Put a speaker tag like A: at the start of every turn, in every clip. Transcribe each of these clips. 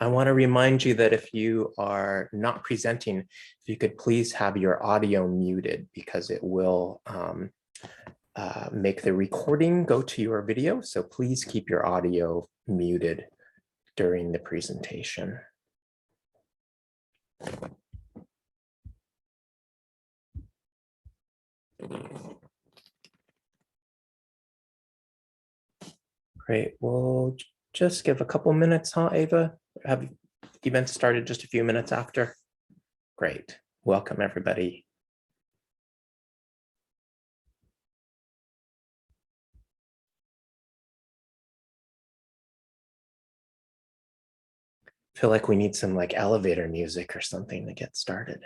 A: I want to remind you that if you are not presenting, if you could please have your audio muted because it will make the recording go to your video. So please keep your audio muted during the presentation. Great, we'll just give a couple minutes, huh, Ava? Have the event started just a few minutes after? Great, welcome everybody. I feel like we need some like elevator music or something to get started.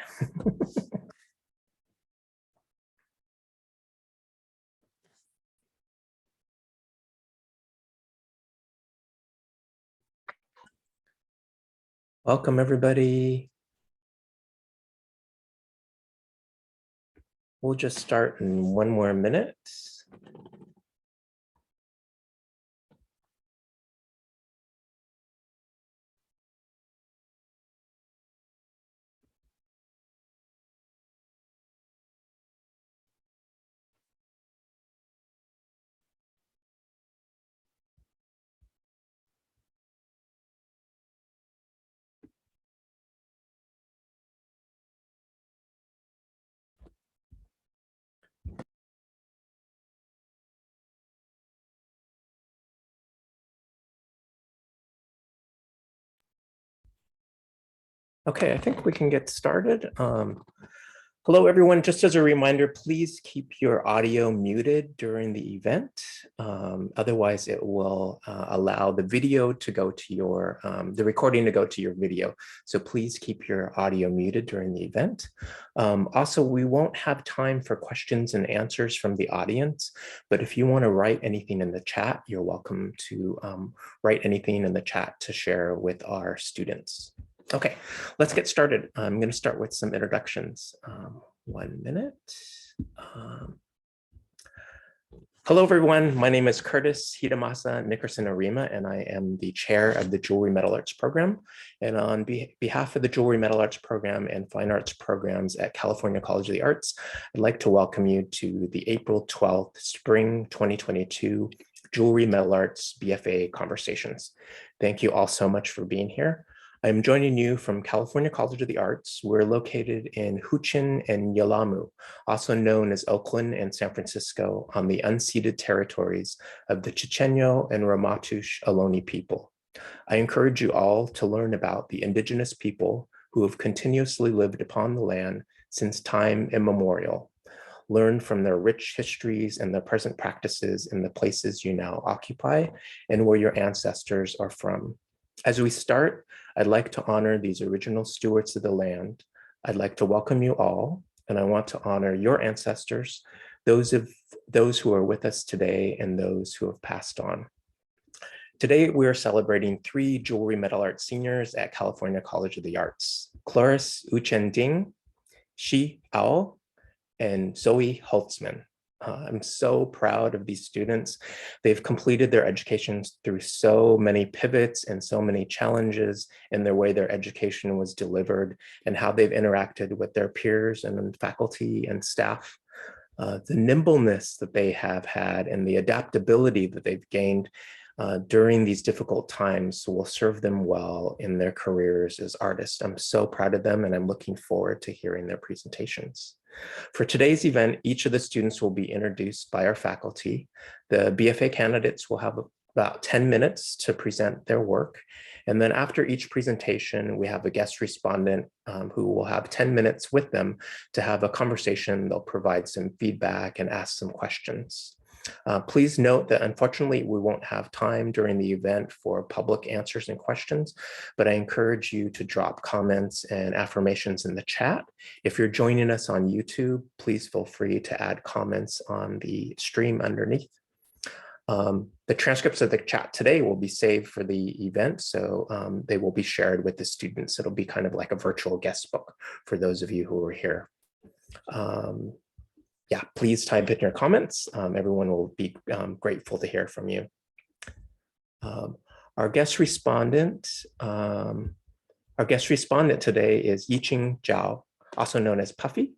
A: Welcome everybody. We'll just start in one more minute. Okay, I think we can get started. Hello, everyone. Just as a reminder, please keep your audio muted during the event. Otherwise, it will allow the video to go to your, the recording to go to your video. So please keep your audio muted during the event. Also, we won't have time for questions and answers from the audience, but if you want to write anything in the chat, you're welcome to write anything in the chat to share with our students. Okay, let's get started. I'm going to start with some introductions. 1 minute. Hello, everyone. My name is Curtis Hidemasa Nickerson Arima, and I am the chair of the Jewelry Metal Arts program. And on behalf of the Jewelry Metal Arts program and Fine Arts programs at California College of the Arts, I'd like to welcome you to the April 12th, Spring 2022 Jewelry Metal Arts BFA Conversations. Thank you all so much for being here. I'm joining you from California College of the Arts. We're located in Yuchen and Yelamu, also known as Oakland and San Francisco, on the unceded territories of the Chochenyo and Ramaytush Ohlone people. I encourage you all to learn about the indigenous people who have continuously lived upon the land since time immemorial. Learn from their rich histories and their present practices in the places you now occupy and where your ancestors are from. As we start, I'd like to honor these original stewards of the land. I'd like to welcome you all, and I want to honor your ancestors, those who are with us today and those who have passed on. Today, we are celebrating 3 Jewelry Metal Arts seniors at California College of the Arts: Cloris Yuchen Ding, Shi Ao, and Zoe Holtzman. I'm so proud of these students. They've completed their educations through so many pivots and so many challenges in the way their education was delivered and how they've interacted with their peers and faculty and staff. The nimbleness that they have had and the adaptability that they've gained during these difficult times will serve them well in their careers as artists. I'm so proud of them, and I'm looking forward to hearing their presentations. For today's event, each of the students will be introduced by our faculty. The BFA candidates will have about 10 minutes to present their work. And then after each presentation, we have a guest respondent who will have 10 minutes with them to have a conversation. They'll provide some feedback and ask some questions. Please note that unfortunately we won't have time during the event for public answers and questions, but I encourage you to drop comments and affirmations in the chat. If you're joining us on YouTube, please feel free to add comments on the stream underneath. The transcripts of the chat today will be saved for the event, so they will be shared with the students. It'll be kind of like a virtual guest book for those of you who are here. Yeah, please type in your comments. Everyone will be grateful to hear from you. Our guest respondent, today is Yuchen Ding, also known as Puffy.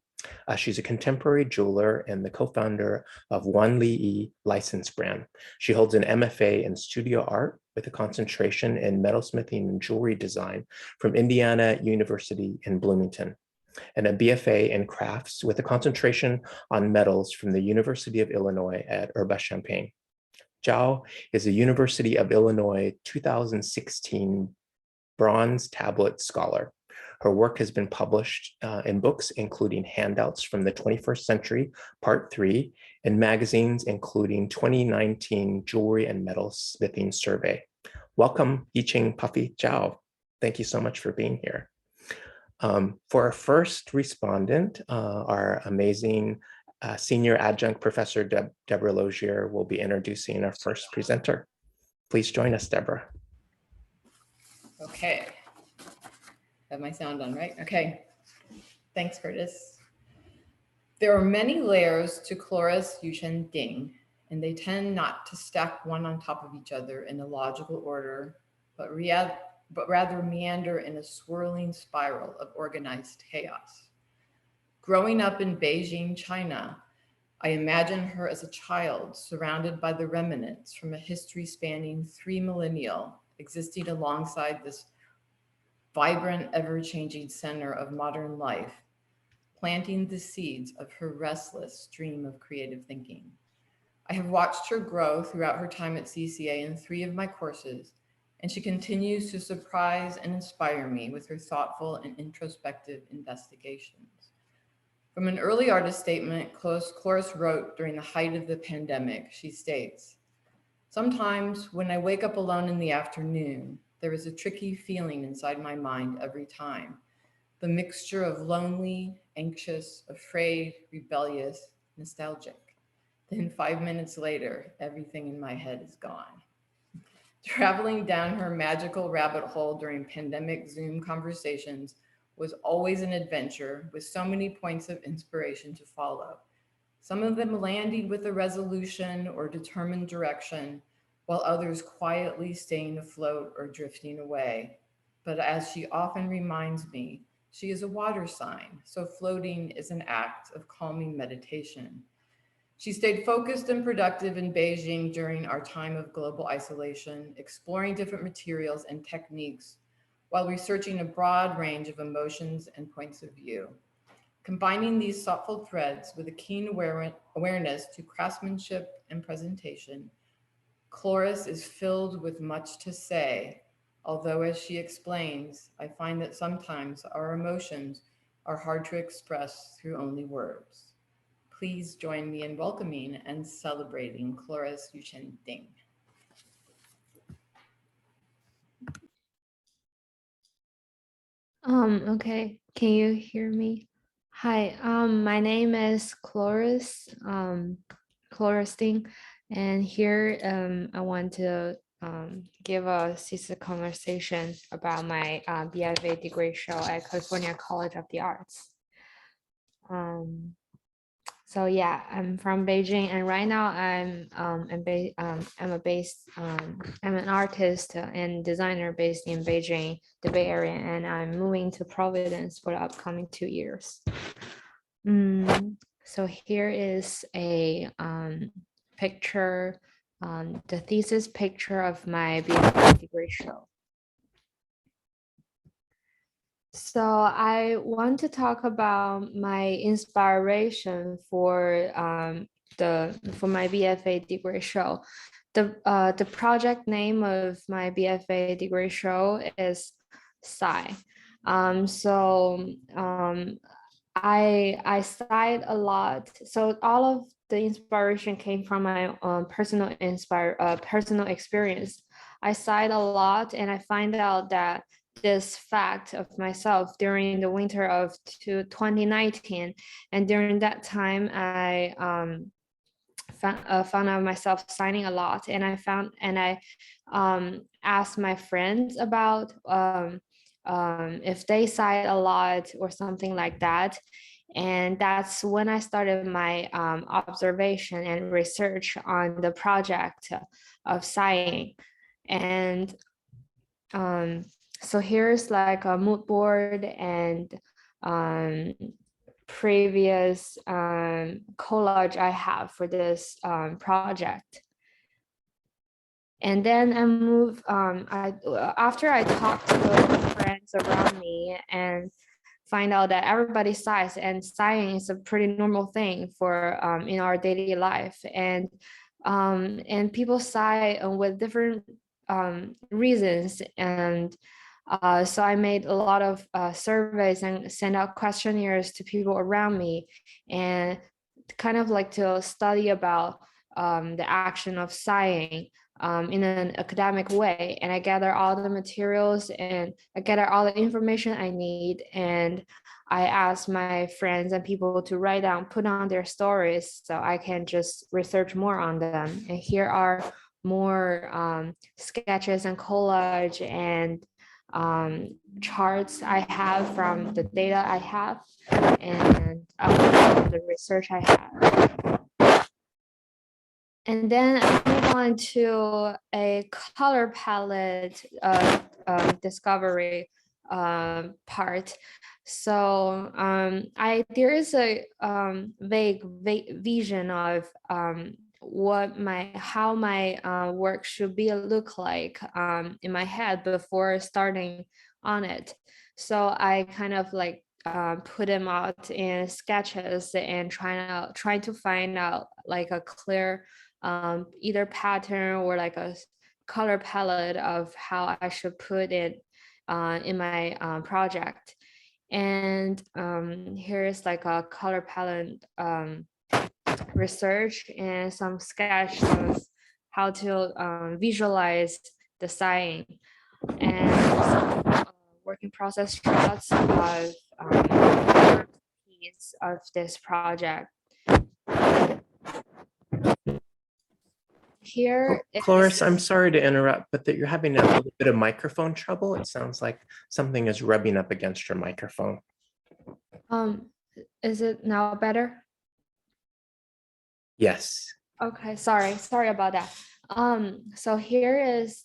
A: She's a contemporary jeweler and the co-founder of Wan Li license brand. She holds an MFA in studio art with a concentration in metalsmithing and jewelry design from Indiana University in Bloomington, and a BFA in crafts with a concentration on metals from the University of Illinois at Urbana-Champaign. Zhao is a University of Illinois 2016 Bronze Tablet Scholar. Her work has been published in books, including Handouts from the 21st Century, Part 3, and magazines, including 2019 Jewelry and Metal Smithing Survey. Welcome, Yuchen, Puffy, Zhao. Thank you so much for being here. For our first respondent, our amazing Senior Adjunct Professor Deborah Logier will be introducing our first presenter. Please join us, Deborah.
B: Okay. Have my sound on, right? Okay. Thanks, Curtis. There are many layers to Chloris Yuchen Ding, and they tend not to stack one on top of each other in a logical order, but rather meander in a swirling spiral of organized chaos. Growing up in Beijing, China, I imagine her as a child surrounded by the remnants from a history spanning 3 millennia, existing alongside this vibrant, ever-changing center of modern life, planting the seeds of her restless stream of creative thinking. I have watched her grow throughout her time at CCA in 3 of my courses, and she continues to surprise and inspire me with her thoughtful and introspective investigations. From an early artist statement Chloris wrote during the height of the pandemic, she states, "Sometimes when I wake up alone in the afternoon, there is a tricky feeling inside my mind every time. The mixture of lonely, anxious, afraid, rebellious, nostalgic. Then 5 minutes later, everything in my head is gone." Traveling down her magical rabbit hole during pandemic Zoom conversations was always an adventure with so many points of inspiration to follow. Some of them landing with a resolution or determined direction, while others quietly staying afloat or drifting away. But as she often reminds me, she is a water sign, so floating is an act of calming meditation. She stayed focused and productive in Beijing during our time of global isolation, exploring different materials and techniques while researching a broad range of emotions and points of view. Combining these thoughtful threads with a keen awareness to craftsmanship and presentation, Chloris is filled with much to say, although as she explains, I find that sometimes our emotions are hard to express through only words. Please join me in welcoming and celebrating Chloris Yuchen Ding.
C: Okay, can you hear me? Hi, my name is Chloris Ding, and here I want to give a thesis conversation about my BFA degree show at California College of the Arts. So yeah, I'm from Beijing, and right now I'm an artist and designer based in Beijing, the Bay Area, and I'm moving to Providence for the upcoming 2 years. So here is a picture, the thesis picture of my BFA degree show. So I want to talk about my inspiration for my BFA degree show. The project name of my BFA degree show is Sigh. I sighed a lot. So all of the inspiration came from my personal experience. I sighed a lot, and I find out that this fact of myself during the winter of 2019, and during that time I found out myself signing a lot, and I asked my friends about if they sighed a lot or something like that. And that's when I started my observation and research on the project of sighing. And so here's like a mood board and previous collage I have for this project. And then I move, after I talk to friends around me and find out that everybody sighs, and sighing is a pretty normal thing for in our daily life. And people sigh with different reasons. And so I made a lot of surveys and sent out questionnaires to people around me, and kind of like to study about the action of sighing in an academic way. And I gather all the materials and I gather all the information I need. And I ask my friends and people to write down, put on their stories so I can just research more on them. And here are more sketches and collage and charts I have from the data I have and the research I have. And then I move on to a color palette discovery part. So there is a vague vision of how my work should look like in my head before starting on it. So I kind of like put them out in sketches and trying to find out like a clear either pattern or like a color palette of how I should put it in my project. And here's like a color palette research and some sketch of how to visualize the sighing, and some working process shots of piece of this project. Here,
A: Cloris, I'm sorry to interrupt, but that you're having a little bit of microphone trouble. It sounds like something is rubbing up against your microphone.
C: Is it now better?
A: Yes.
C: Okay, sorry about that. So here is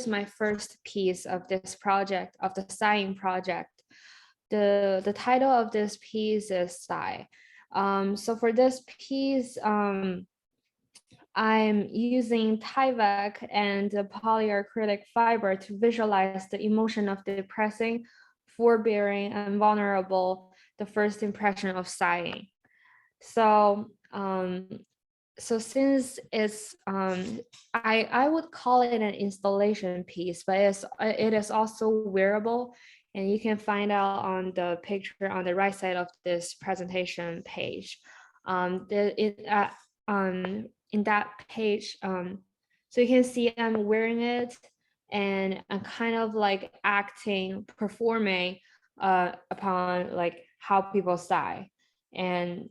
C: my first piece of this project, of the sighing project. The title of this piece is Sigh. So for this piece, I'm using Tyvek and the polyacrylic fiber to visualize the emotion of depressing, forbearing, and vulnerable, the first impression of sighing. So since it's I would call it an installation piece, but it is also wearable, and you can find out on the picture on the right side of this presentation page. In that page, so you can see I'm wearing it, and I'm kind of like performing upon like how people sigh. And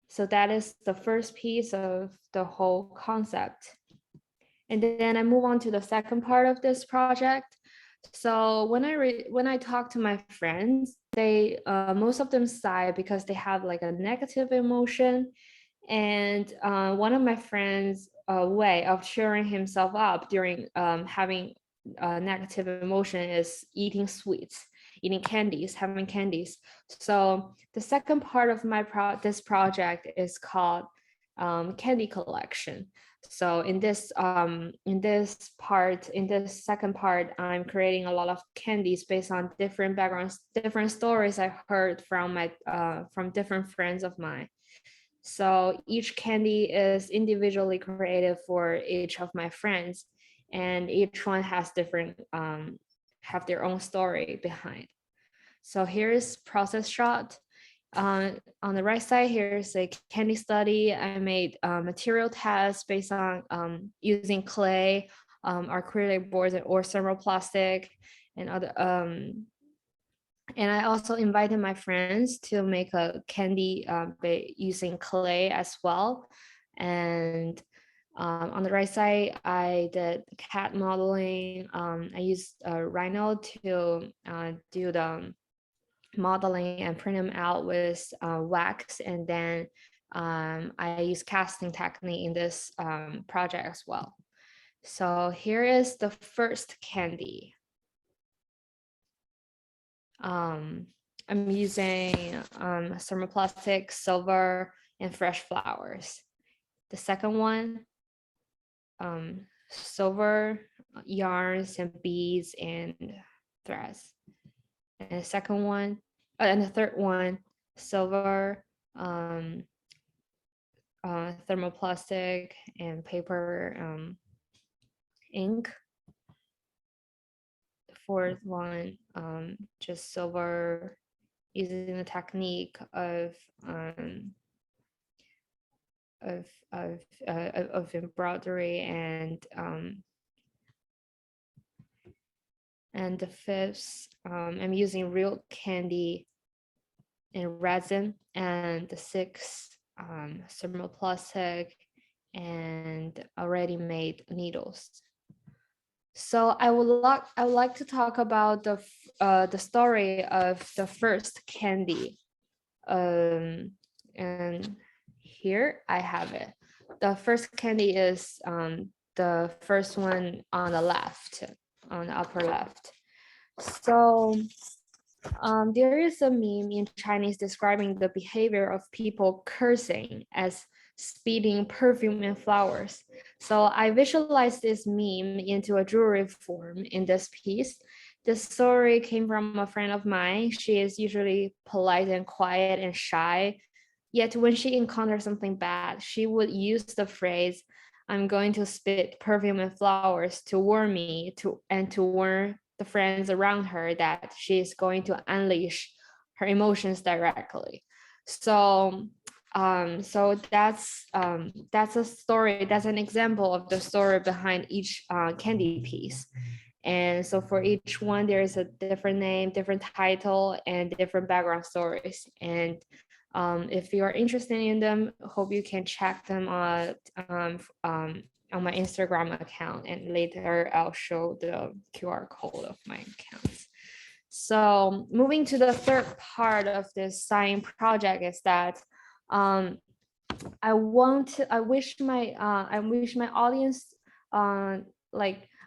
C: so that is the first piece of the whole concept. And then I move on to the second part of this project. So when I talk to my friends, they most of them sigh because they have like a negative emotion. And one of my friends' way of cheering himself up during having a negative emotion is eating sweets, eating candies, having candies. So the second part of this project is called candy collection. So in this second part, I'm creating a lot of candies based on different backgrounds, different stories I heard from from different friends of mine. So each candy is individually created for each of my friends, and each one has have their own story behind. So here's process shot. On the right side, here's a candy study. I made material tests based on using clay, acrylic boards, or thermoplastic, and other. And I also invited my friends to make a candy using clay as well. And on the right side, I did cat modeling. I used Rhino to do the modeling and print them out with wax. And then I use casting technique in this project as well. So here is the first candy. I'm using thermoplastic, silver, and fresh flowers. The second one, silver, yarns and beads and threads. And the second one, and the third one, silver, thermoplastic and paper, ink. The fourth one, just silver, using the technique of embroidery, and the fifth, I'm using real candy and resin, and the sixth, thermoplastic and already made needles. So I would like to talk about the story of the first candy, and here I have it. The first candy is the first one on the left, on the upper left. So there is a meme in Chinese describing the behavior of people cursing as spitting perfume and flowers. So I visualized this meme into a jewelry form in this piece. This story came from a friend of mine. She is usually polite and quiet and shy. Yet when she encounters something bad, she would use the phrase, "I'm going to spit perfume and flowers," to warn me to warn the friends around her that she is going to unleash her emotions directly. So that's a story, that's an example of the story behind each candy piece. And so for each one, there is a different name, different title, and different background stories. And if you are interested in them, hope you can check them on my Instagram account, and later I'll show the QR code of my accounts. So moving to the third part of this science project is that I wish my audience,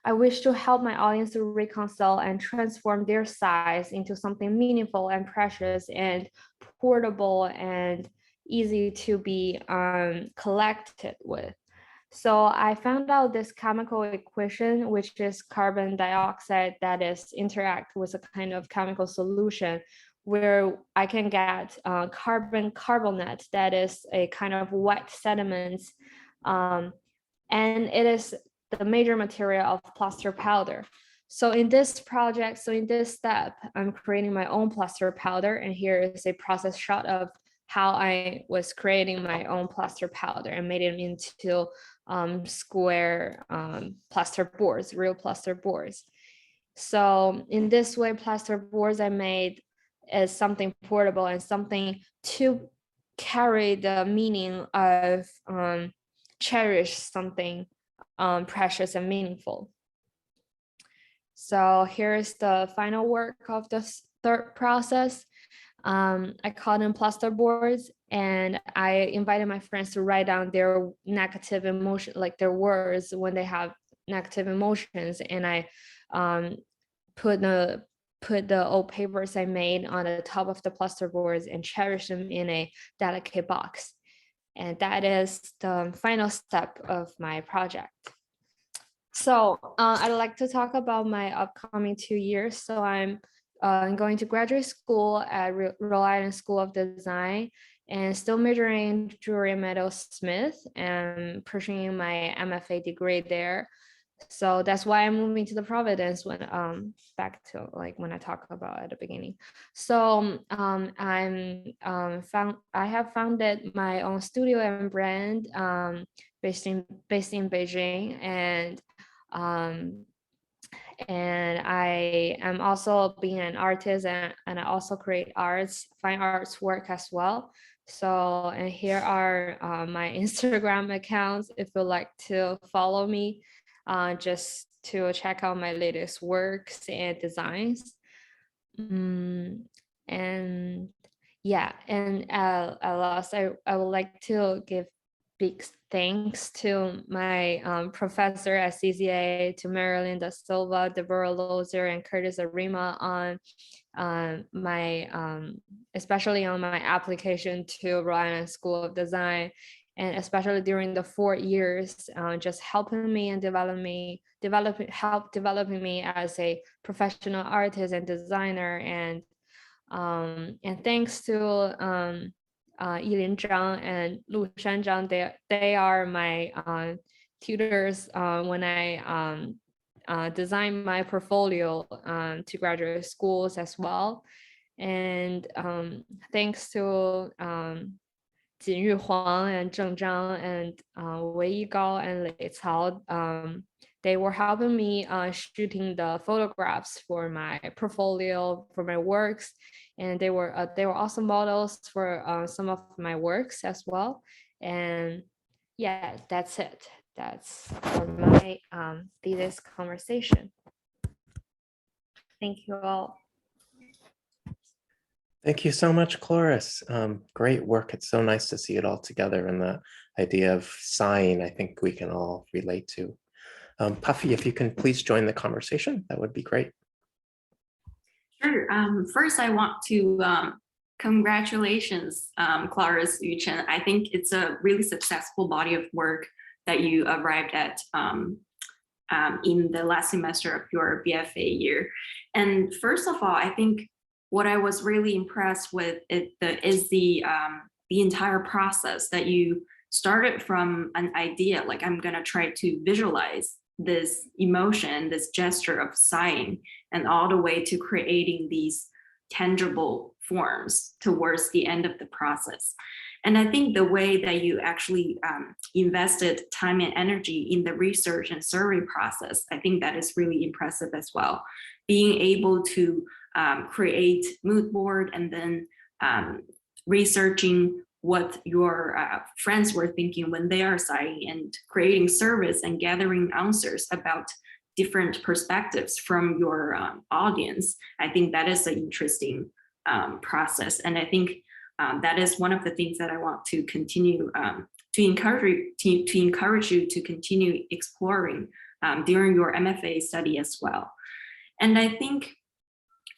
C: I wish to help my audience to reconcile and transform their size into something meaningful and precious and portable and easy to be collected with. So I found out this chemical equation, which is carbon dioxide that is interact with a kind of chemical solution, where I can get carbon carbonate that is a kind of wet sediment, and it is the major material of plaster powder. So in this project, so in this step, I'm creating my own plaster powder, and here is a process shot of how I was creating my own plaster powder and made it into square plaster boards, real plaster boards. So in this way, plaster boards I made is something portable and something to carry the meaning of cherish something precious and meaningful. So here's the final work of the third process. I called them plaster boards, and I invited my friends to write down their negative emotion, like their words when they have negative emotions. And I put the old papers I made on the top of the plaster boards and cherish them in a delicate box. And that is the final step of my project. So I'd like to talk about my upcoming 2 years. So I'm going to graduate school at Rhode Island School of Design, and still majoring in jewelry and metalsmith and pursuing my MFA degree there. So that's why I'm moving to the Providence when back to like when I talk about at the beginning. So I have founded my own studio and brand based in Beijing, and I am also being an artist, and I also create fine arts work as well. So, and here are my Instagram accounts if you'd like to follow me, just to check out my latest works and designs. And yeah, and last, I would like to give big thanks to my professor at CCA, to Marilyn Da Silva, Deborah Lozer, and Curtis Arima on especially on my application to Rhode Island School of Design, and especially during the 4 years, just helping me and developing me as a professional artist and designer. And thanks to Yilin Zhang and Lu Shan Zhang, they are my tutors when I design my portfolio to graduate schools as well. And thanks to Jinyu Huang and Zheng Zhang and Wei Yigao and Lei Cao. They were helping me shooting the photographs for my portfolio, for my works, and they were awesome models for some of my works as well. And yeah, that's it. That's for my thesis conversation. Thank you all.
A: Thank you so much, Cloris. Great work. It's so nice to see it all together, and the idea of sighing, I think we can all relate to. Puffy, if you can please join the conversation, that would be great.
D: Sure. First, I want to congratulations, Cloris, Yuchen. I think it's a really successful body of work that you arrived at in the last semester of your BFA year. And first of all, I think what I was really impressed with is the entire process that you started from an idea, like I'm gonna try to visualize this emotion, this gesture of sighing, and all the way to creating these tangible forms towards the end of the process. And I think the way that you actually invested time and energy in the research and survey process, I think that is really impressive as well. Being able to create mood board and then researching what your friends were thinking when they are sighing, and creating surveys and gathering answers about different perspectives from your audience. I think that is an interesting process. And I think that is one of the things that I want to continue to encourage you to continue exploring during your MFA study as well. And I think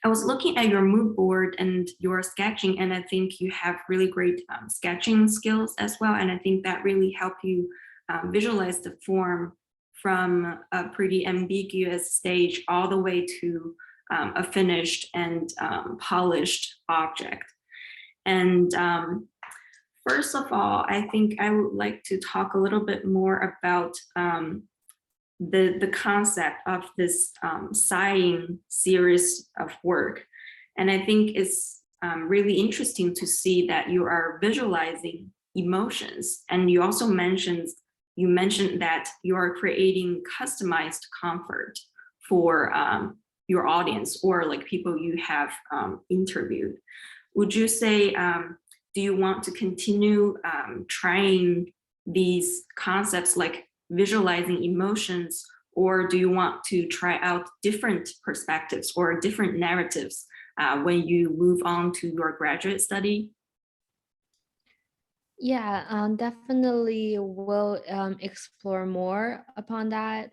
D: I was looking at your mood board and your sketching, and I think you have really great sketching skills as well. And I think that really helped you visualize the form from a pretty ambiguous stage all the way to a finished and polished object. And first of all, I think I would like to talk a little bit more about the concept of this sighing series of work. And I think it's really interesting to see that you are visualizing emotions. And you also mentioned that you are creating customized comfort for your audience, or like people you have interviewed. Would you say, do you want to continue trying these concepts like visualizing emotions, or do you want to try out different perspectives or different narratives when you move on to your graduate study?
C: Yeah, definitely will explore more upon that.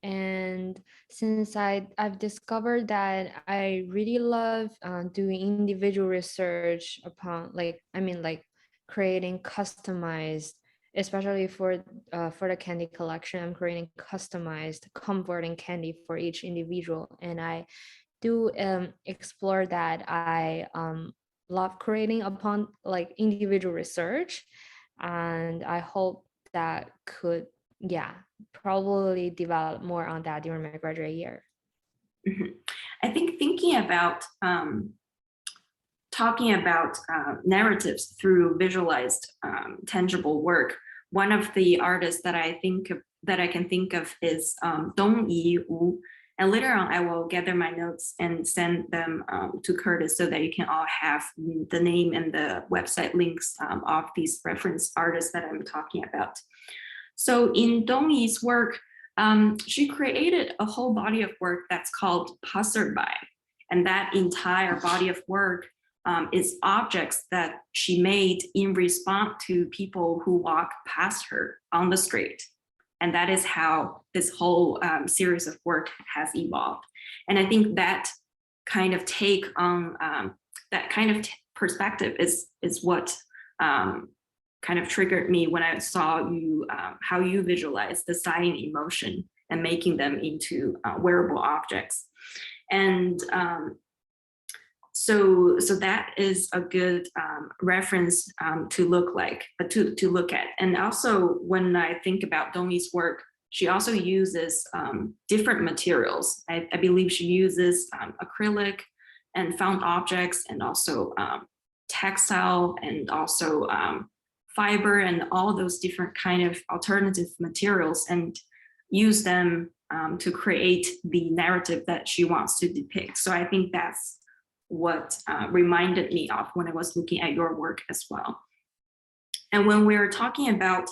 C: And since I've discovered that I really love doing individual research upon creating customized, especially for the candy collection, I'm creating customized comforting candy for each individual. And I do explore that. I love creating upon like individual research, and I hope that could probably develop more on that during my graduate year.
D: Mm-hmm. I think thinking about talking about narratives through visualized tangible work, one of the artists that I can think of is Dongyi Wu. And later on, I will gather my notes and send them to Curtis so that you can all have the name and the website links of these reference artists that I'm talking about. So in Dongyi's work, she created a whole body of work that's called Passerby. And that entire body of work is objects that she made in response to people who walk past her on the street. And that is how this whole series of work has evolved. And I think that kind of take on that kind of perspective is what kind of triggered me when I saw you, how you visualize the sighing emotion and making them into wearable objects. And so that is a good reference to look at. And also when I think about Dongyi's work, she also uses different materials. I believe she uses acrylic and found objects, and also textile, and also fiber, and all those different kind of alternative materials, and use them to create the narrative that she wants to depict. So I think that's what reminded me of when I was looking at your work as well. And when we're talking about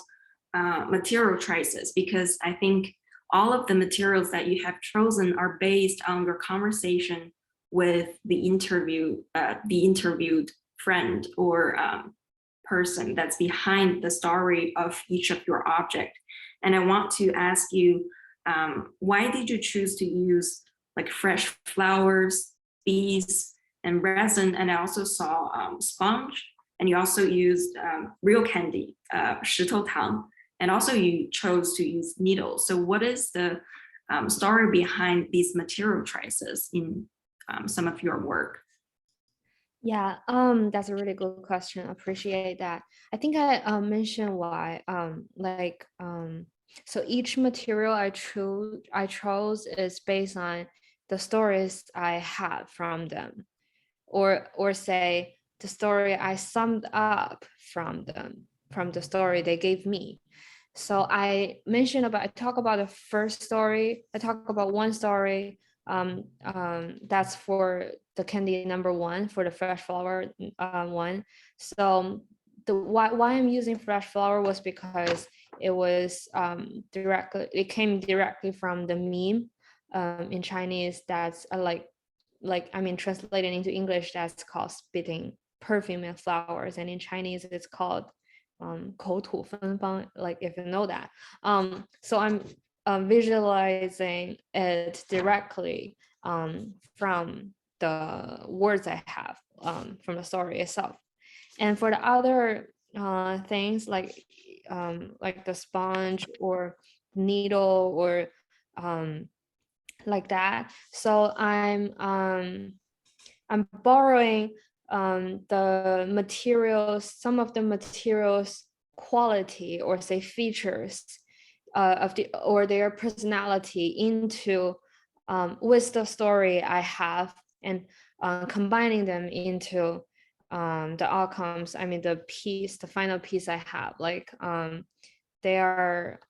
D: material choices, because I think all of the materials that you have chosen are based on your conversation with the interviewed friend or person that's behind the story of each of your object. And I want to ask you, why did you choose to use like fresh flowers, bees, and resin? And I also saw sponge, and you also used real candy, 石头糖, and also you chose to use needles. So what is the story behind these material choices in some of your work?
C: Yeah, that's a really good question. Appreciate that. I think I mentioned why. So each material I chose is based on the stories I have from them, or say the story I summed up from them, from the story they gave me. So I talk about the first story. I talk about one story. That's for the candy number 1, for the fresh flower one. So why I'm using fresh flower was because it was it came directly from the meme in Chinese. That's translated into English, that's called spitting perfume and flowers, and in Chinese it's called 口吐芬芳, like if you know that. So I'm visualizing it directly from the words I have from the story itself. And for the other things like the sponge or needle or like that, so I'm borrowing the materials, some of the materials quality, or say features or their personality into with the story I have, and combining them into the outcomes. I mean, the final piece I have. Like there are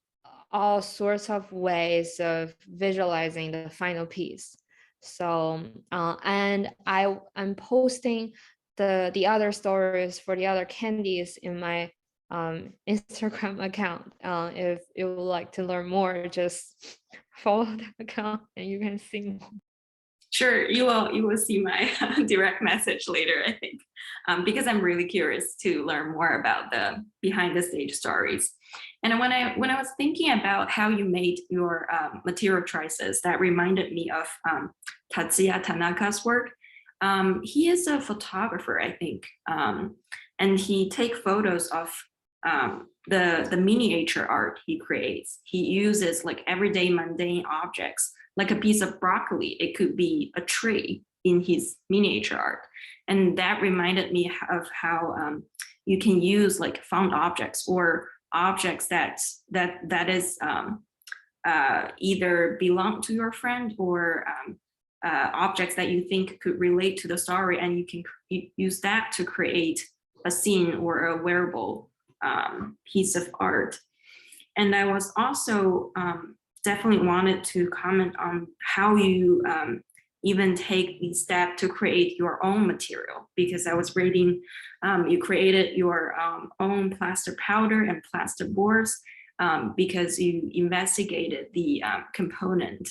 C: all sorts of ways of visualizing the final piece. So and I'm posting the other stories for the other candies in my Instagram account. If you would like to learn more, just follow the account and you can see more.
D: Sure, you will see my direct message later, I think, because I'm really curious to learn more about the behind the stage stories. And when I was thinking about how you made your material choices, that reminded me of Tatsuya Tanaka's work. He is a photographer, I think, and he takes photos of the miniature art he creates. He uses like everyday mundane objects, like a piece of broccoli. It could be a tree in his miniature art. And that reminded me of how you can use like found objects, or objects that is either belong to your friend, or objects that you think could relate to the story, and you can use that to create a scene or a wearable piece of art. And I was also definitely wanted to comment on how you even take the step to create your own material, because I was reading you created your own plaster powder and plaster boards because you investigated the component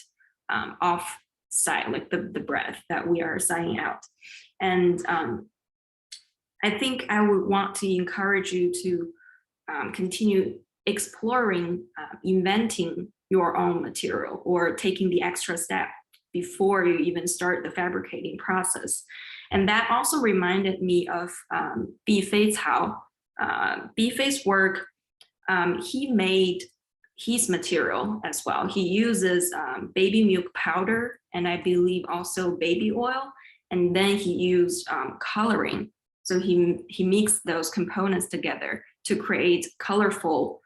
D: of sight, like the breath that we are sighting out. And I think I would want to encourage you to continue exploring, inventing your own material or taking the extra step before you even start the fabricating process. And that also reminded me of BFA Cao. BFA's work, he made his material as well. He uses baby milk powder and I believe also baby oil. And then he used coloring. So he mixed those components together to create colorful,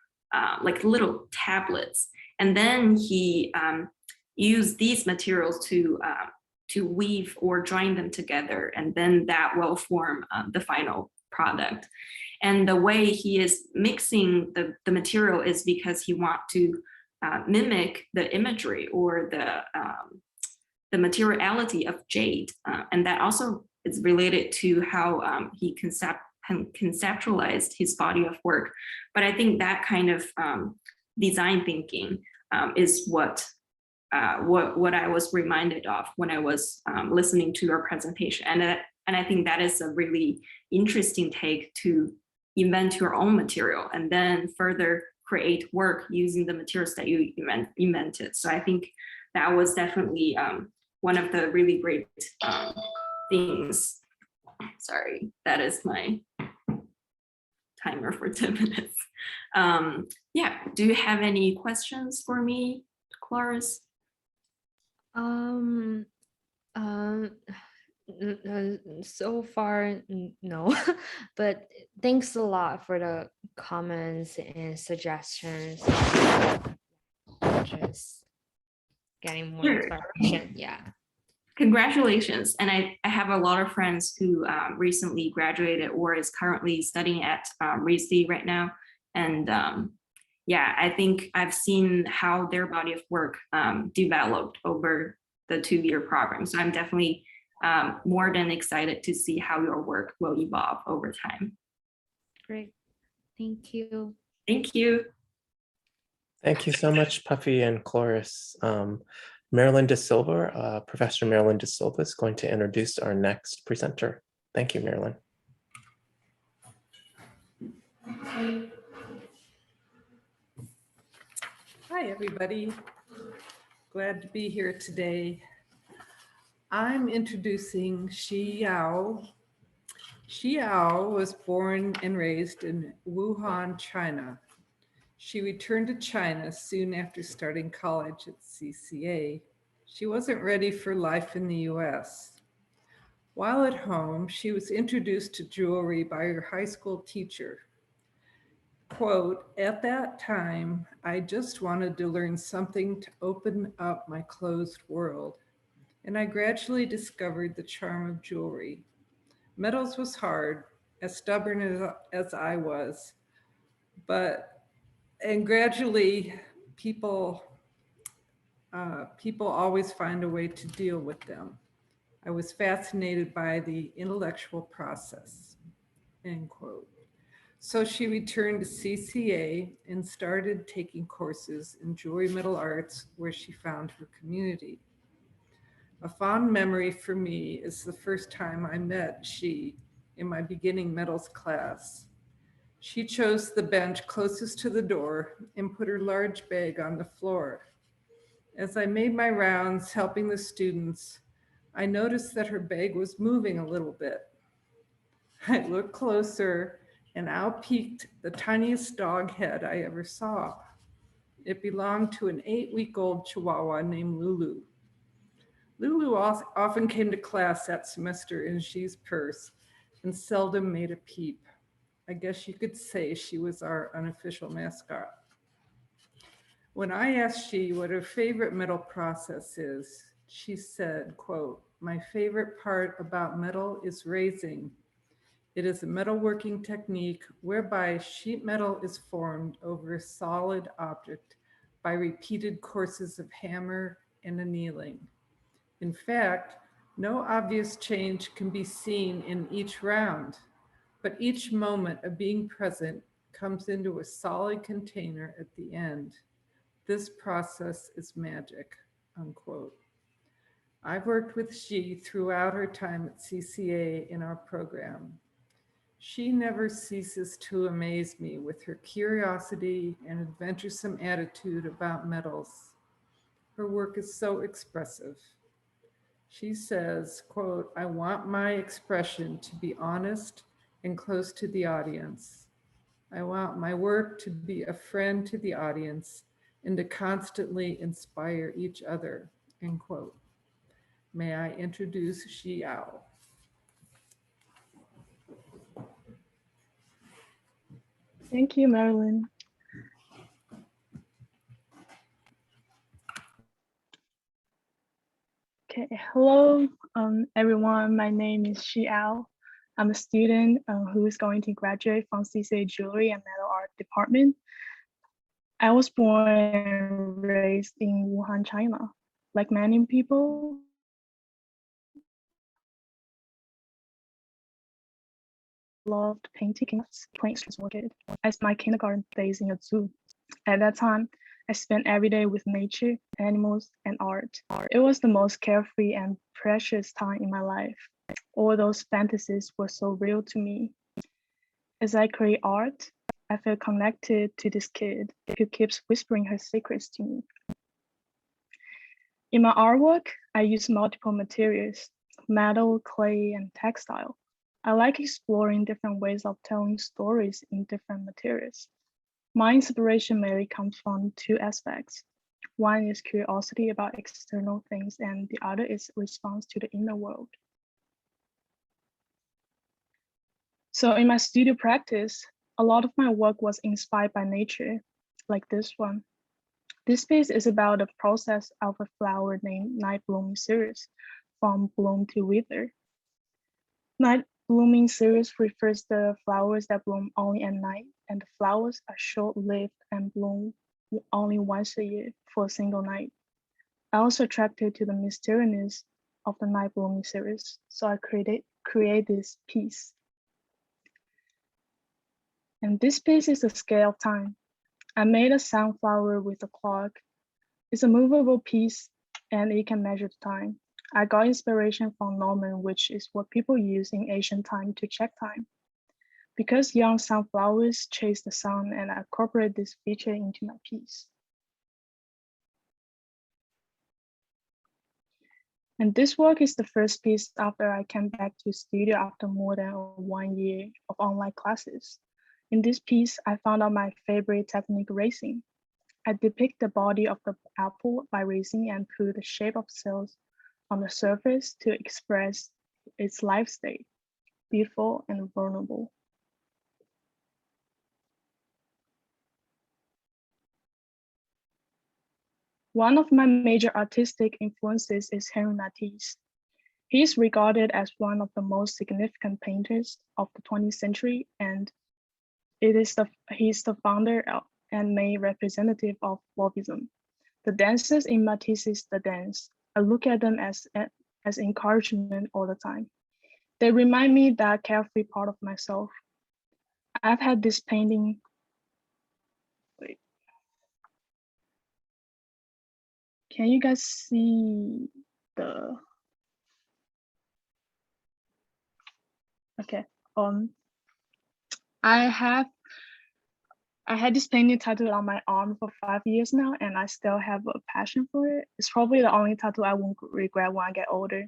D: like little tablets. And then he used these materials to weave or join them together. And then that will form the final product. And the way he is mixing the material is because he wants to mimic the imagery or the materiality of jade. And that also is related to how he conceptualized his body of work. But I think that kind of design thinking is what I was reminded of when I was listening to your presentation. And I think that is a really interesting take to invent your own material and then further create work using the materials that you invented. So I think that was definitely one of the really great things. Sorry, that is my timer for 10 minutes. Yeah, do you have any questions for me, Cloris?
C: So far, no, but thanks a lot for the comments and suggestions. Just getting more inspiration. Yeah.
D: Congratulations. And I have a lot of friends who recently graduated or is currently studying at RISD right now. And yeah, I think I've seen how their body of work developed over the 2-year program. So I'm definitely more than excited to see how your work will evolve over time.
C: Great. Thank you.
D: Thank you.
A: Thank you so much, Puffy and Cloris. Marilyn De Silva, Professor Marilyn De Silva is going to introduce our next presenter. Thank you, Marilyn.
E: Hi, everybody. Glad to be here today. I'm introducing Shi Yao. Shi Yao was born and raised in Wuhan, China. She returned to China soon after starting college at CCA. She wasn't ready for life in the US. While at home, she was introduced to jewelry by her high school teacher. Quote, "At that time, I just wanted to learn something to open up my closed world. And I gradually discovered the charm of jewelry. Metals was hard, as stubborn as I was, and gradually people always find a way to deal with them. I was fascinated by the intellectual process," end quote. So she returned to CCA and started taking courses in jewelry metal arts where she found her community. A fond memory for me is the first time I met Shi in my beginning metals class. She chose the bench closest to the door and put her large bag on the floor. As I made my rounds helping the students, I noticed that her bag was moving a little bit. I looked closer and out peeked the tiniest dog head I ever saw. It belonged to an 8-week-old Chihuahua named Lulu. Lulu often came to class that semester in Shi's purse and seldom made a peep. I guess you could say she was our unofficial mascot. When I asked Shi what her favorite metal process is, she said, quote, "My favorite part about metal is raising. It is a metalworking technique whereby sheet metal is formed over a solid object by repeated courses of hammer and annealing. In fact, no obvious change can be seen in each round, but each moment of being present comes into a solid container at the end. This process is magic," unquote. I've worked with Shi throughout her time at CCA in our program. She never ceases to amaze me with her curiosity and adventuresome attitude about metals. Her work is so expressive. She says, quote, "I want my expression to be honest and close to the audience. I want my work to be a friend to the audience and to constantly inspire each other," end quote. May I introduce Xiao.
F: Thank you, Marilyn. Okay, hello, everyone. My name is Xiao. I'm a student who is going to graduate from CCA Jewelry and Metal Art Department. I was born and raised in Wuhan, China. Like many people, loved painting, playing worked. I spent my kindergarten days in a zoo. At that time, I spent every day with nature, animals, and art. It was the most carefree and precious time in my life. All those fantasies were so real to me. As I create art, I feel connected to this kid who keeps whispering her secrets to me. In my artwork, I use multiple materials, metal, clay, and textile. I like exploring different ways of telling stories in different materials. My inspiration mainly comes from two aspects. One is curiosity about external things, and the other is response to the inner world. So in my studio practice, a lot of my work was inspired by nature, like this one. This piece is about the process of a flower named night blooming cereus, from bloom to wither. Night blooming cereus refers to the flowers that bloom only at night, and the flowers are short-lived and bloom only once a year for a single night. I was attracted to the mysteriousness of the night blooming cereus, so I create this piece. And this piece is the scale of time. I made a sunflower with a clock. It's a movable piece and it can measure the time. I got inspiration from Norman, which is what people use in ancient time to check time. Because young sunflowers chase the sun, and I incorporate this feature into my piece. And this work is the first piece after I came back to the studio after more than 1 year of online classes. In this piece, I found out my favorite technique, racing. I depict the body of the apple by racing and put the shape of cells on the surface to express its life state, beautiful and vulnerable. One of my major artistic influences is Henri Matisse. He is regarded as one of the most significant painters of the 20th century, and he is the founder and main representative of Fauvism. The dances in Matisse's The Dance, I look at them as encouragement all the time. They remind me that carefree part of myself. I've had this painting. Wait. Can you guys see the? Okay. I had this painting tattooed on my arm for 5 years now, and I still have a passion for it. It's probably the only tattoo I won't regret when I get older.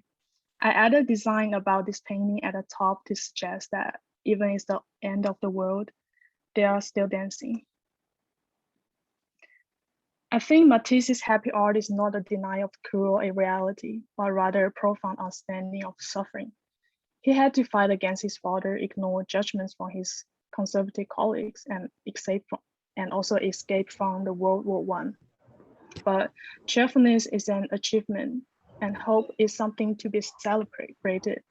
F: I added design about this painting at the top to suggest that even it's the end of the world, they are still dancing. I think Matisse's happy art is not a denial of cruel reality, but rather a profound understanding of suffering. He had to fight against his father, ignore judgments from his conservative colleagues, and also escape from the World War I. But cheerfulness is an achievement, and hope is something to be celebrated.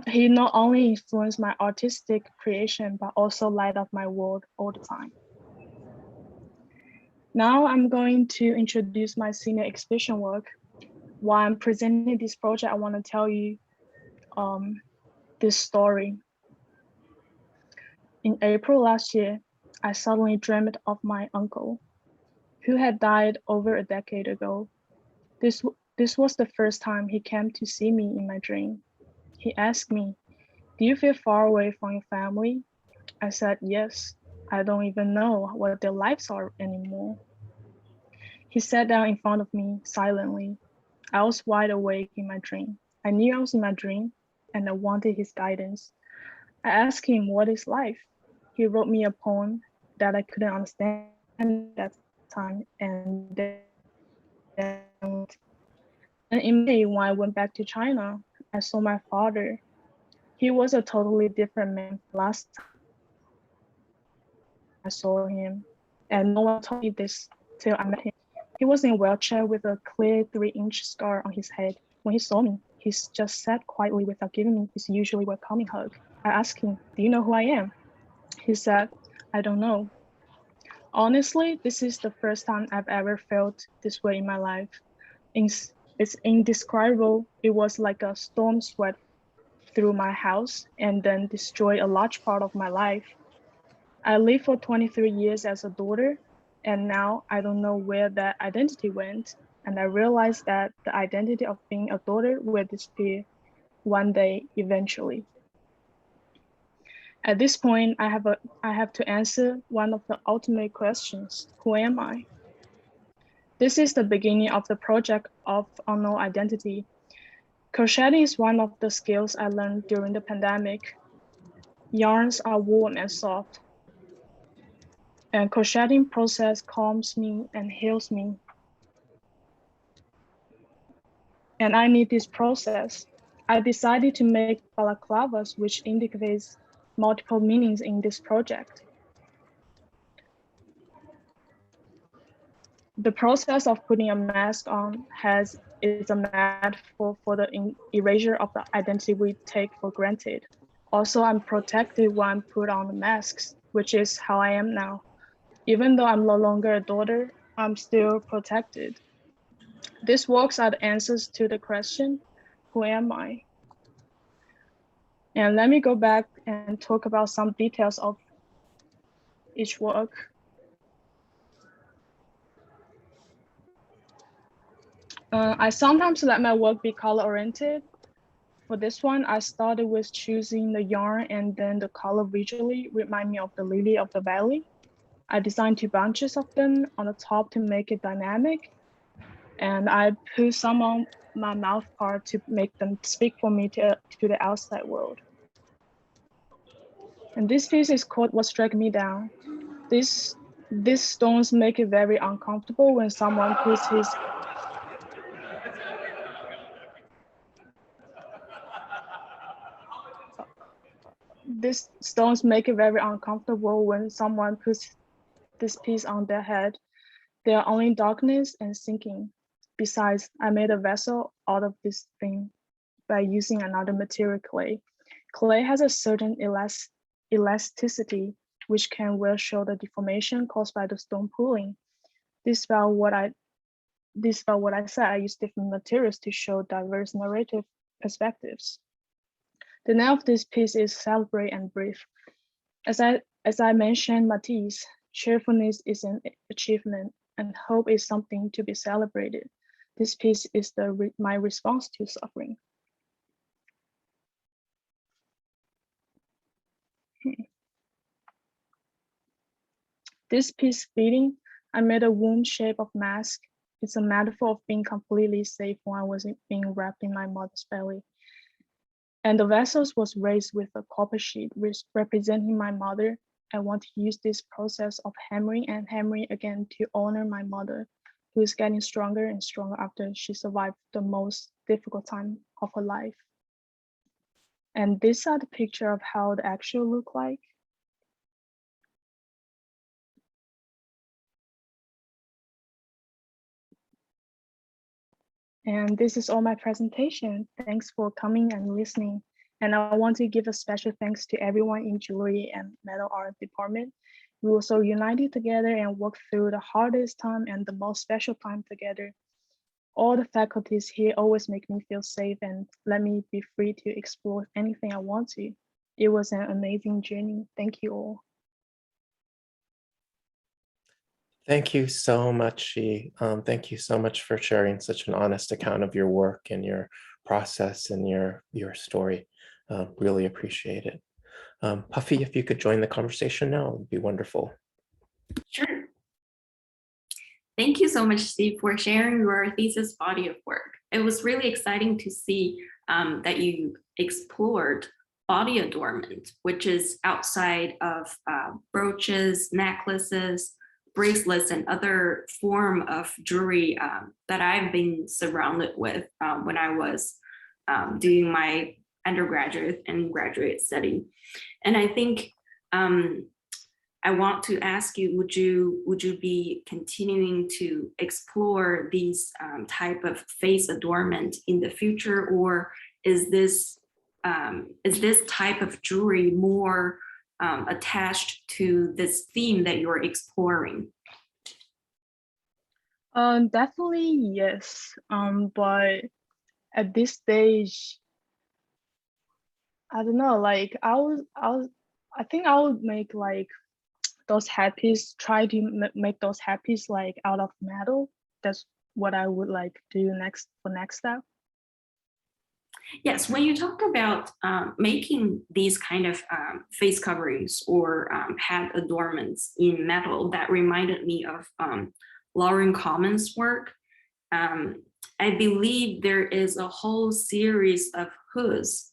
F: He not only influenced my artistic creation, but also light up my world all the time. Now I'm going to introduce my senior exhibition work. While I'm presenting this project, I want to tell you this story. In April last year, I suddenly dreamed of my uncle, who had died over a decade ago. This was the first time he came to see me in my dream. He asked me, Do you feel far away from your family? I said, yes. I don't even know what their lives are anymore. He sat down in front of me silently. I was wide awake in my dream. I knew I was in my dream and I wanted his guidance. I asked him, what is life? He wrote me a poem that I couldn't understand at that time. And in May, when I went back to China, I saw my father. He was a totally different man last time I saw him. And no one told me this till I met him. He was in a wheelchair with a clear 3-inch scar on his head. When he saw me, he just sat quietly without giving me his usually welcoming hug. I asked him, do you know who I am? He said, I don't know. Honestly, this is the first time I've ever felt this way in my life. It's indescribable. It was like a storm swept through my house and then destroyed a large part of my life. I lived for 23 years as a daughter, and now I don't know where that identity went. And I realized that the identity of being a daughter will disappear one day eventually. At this point, I have to answer one of the ultimate questions: who am I? This is the beginning of the project of unknown identity. Crocheting is one of the skills I learned during the pandemic. Yarns are warm and soft, and crocheting process calms me and heals me. And I need this process. I decided to make balaclavas, which indicates multiple meanings in this project. The process of putting a mask on is a metaphor for the erasure of the identity we take for granted. Also, I'm protected when I put on the masks, which is how I am now. Even though I'm no longer a daughter, I'm still protected. These works are the answers to the question, who am I? And let me go back and talk about some details of each work. I sometimes let my work be color-oriented. For this one, I started with choosing the yarn, and then the color visually remind me of the lily of the valley. I designed 2 bunches of them on the top to make it dynamic. And I put some on my mouth part to make them speak for me to the outside world. And this piece is called What's Dragging Me Down. These stones make it very uncomfortable when someone puts his These stones make it very uncomfortable when someone puts this piece on their head. They are only darkness and sinking. Besides, I made a vessel out of this thing by using another material, clay. Clay has a certain elasticity, which can well show the deformation caused by the stone pulling. This about what I said. I use different materials to show diverse narrative perspectives. The name of this piece is Celebrate and Breathe. As I mentioned, Matisse, cheerfulness is an achievement and hope is something to be celebrated. This piece is my response to suffering. This piece fitting, I made a womb shape of mask. It's a metaphor of being completely safe when I was being wrapped in my mother's belly. And the vessels was raised with a copper sheet representing my mother. I want to use this process of hammering and hammering again to honor my mother, who is getting stronger and stronger after she survived the most difficult time of her life. And these are the picture of how the actual look like. And this is all my presentation. Thanks for coming and listening. And I want to give a special thanks to everyone in jewelry and metal art department. We were so united together and worked through the hardest time and the most special time together. All the faculties here always make me feel safe and let me be free to explore anything I want to. It was an amazing journey. Thank you all.
A: Thank you so much, Shi. Thank you so much for sharing such an honest account of your work and your process and your story. Really appreciate it. Puffy, if you could join the conversation now, it would be wonderful.
D: Sure. Thank you so much, Steve, for sharing your thesis body of work. It was really exciting to see that you explored body adornment, which is outside of brooches, necklaces, bracelets, and other form of jewelry that I've been surrounded with when I was doing my undergraduate and graduate study. And I think I want to ask you, would you be continuing to explore these type of face adornment in the future, or is this type of jewelry more attached to this theme that you're exploring?
F: Definitely yes. But at this stage, I don't know. Like I think I would make like those happies. Try to make those happies like out of metal. That's what I would like do next step.
D: Yes, when you talk about making these kind of face coverings or head adornments in metal, that reminded me of Lauren Common's work. I believe there is a whole series of hoods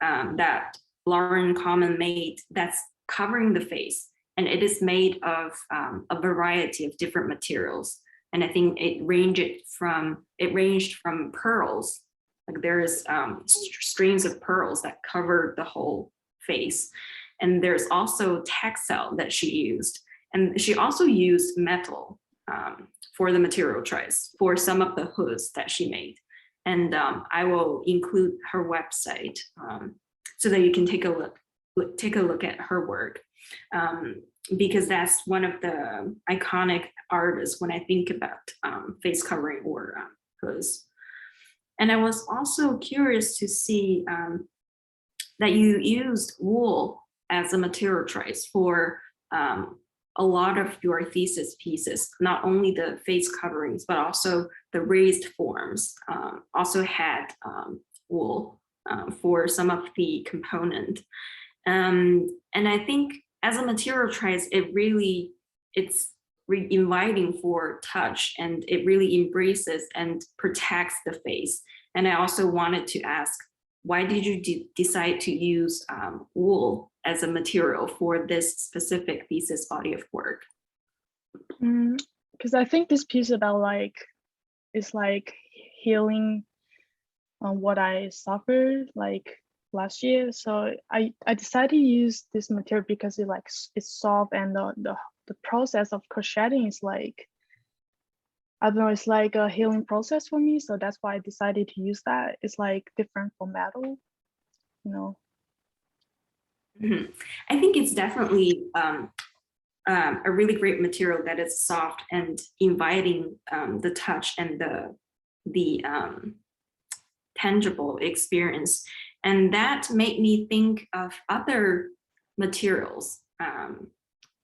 D: that Lauren Common made that's covering the face, and it is made of a variety of different materials. And I think it ranged from pearls. Like there's strings of pearls that cover the whole face. And there's also textile that she used. And she also used metal for the material choice for some of the hoods that she made. And I will include her website so that you can take a look at her work, because that's one of the iconic artists when I think about face covering or hoods. And I was also curious to see that you used wool as a material choice for a lot of your thesis pieces, not only the face coverings, but also the raised forms also had wool for some of the component. And I think as a material choice, it's inviting for touch, and it really embraces and protects the face. And I also wanted to ask, why did you decide to use wool as a material for this specific thesis body of work?
F: Because I think this piece about is healing what I suffered last year. So I decided to use this material because it's soft, and the process of crocheting is I don't know, it's like a healing process for me. So that's why I decided to use that. It's different from metal, you know.
D: Mm-hmm. I think it's definitely a really great material that is soft and inviting the touch and the tangible experience. And that made me think of other materials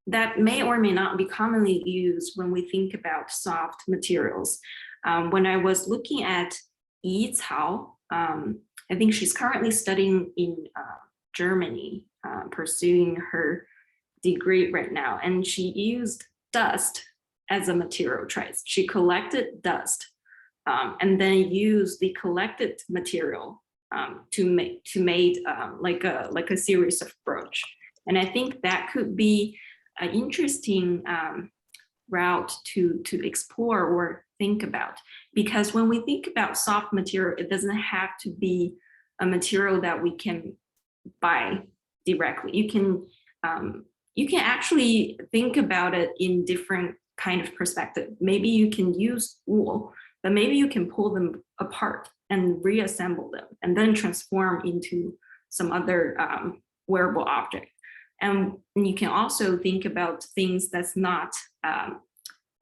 D: that may or may not be commonly used when we think about soft materials. When I was looking at Yi Cao, I think she's currently studying in Germany, pursuing her degree right now, and she used dust as a material choice. She collected dust and then used the collected material to make like a series of brooch. And I think that could be an interesting route to explore or think about, because when we think about soft material, it doesn't have to be a material that we can buy directly. You can actually think about it in different kind of perspective. Maybe you can use wool, but maybe you can pull them apart and reassemble them and then transform into some other wearable object. And you can also think about things that's not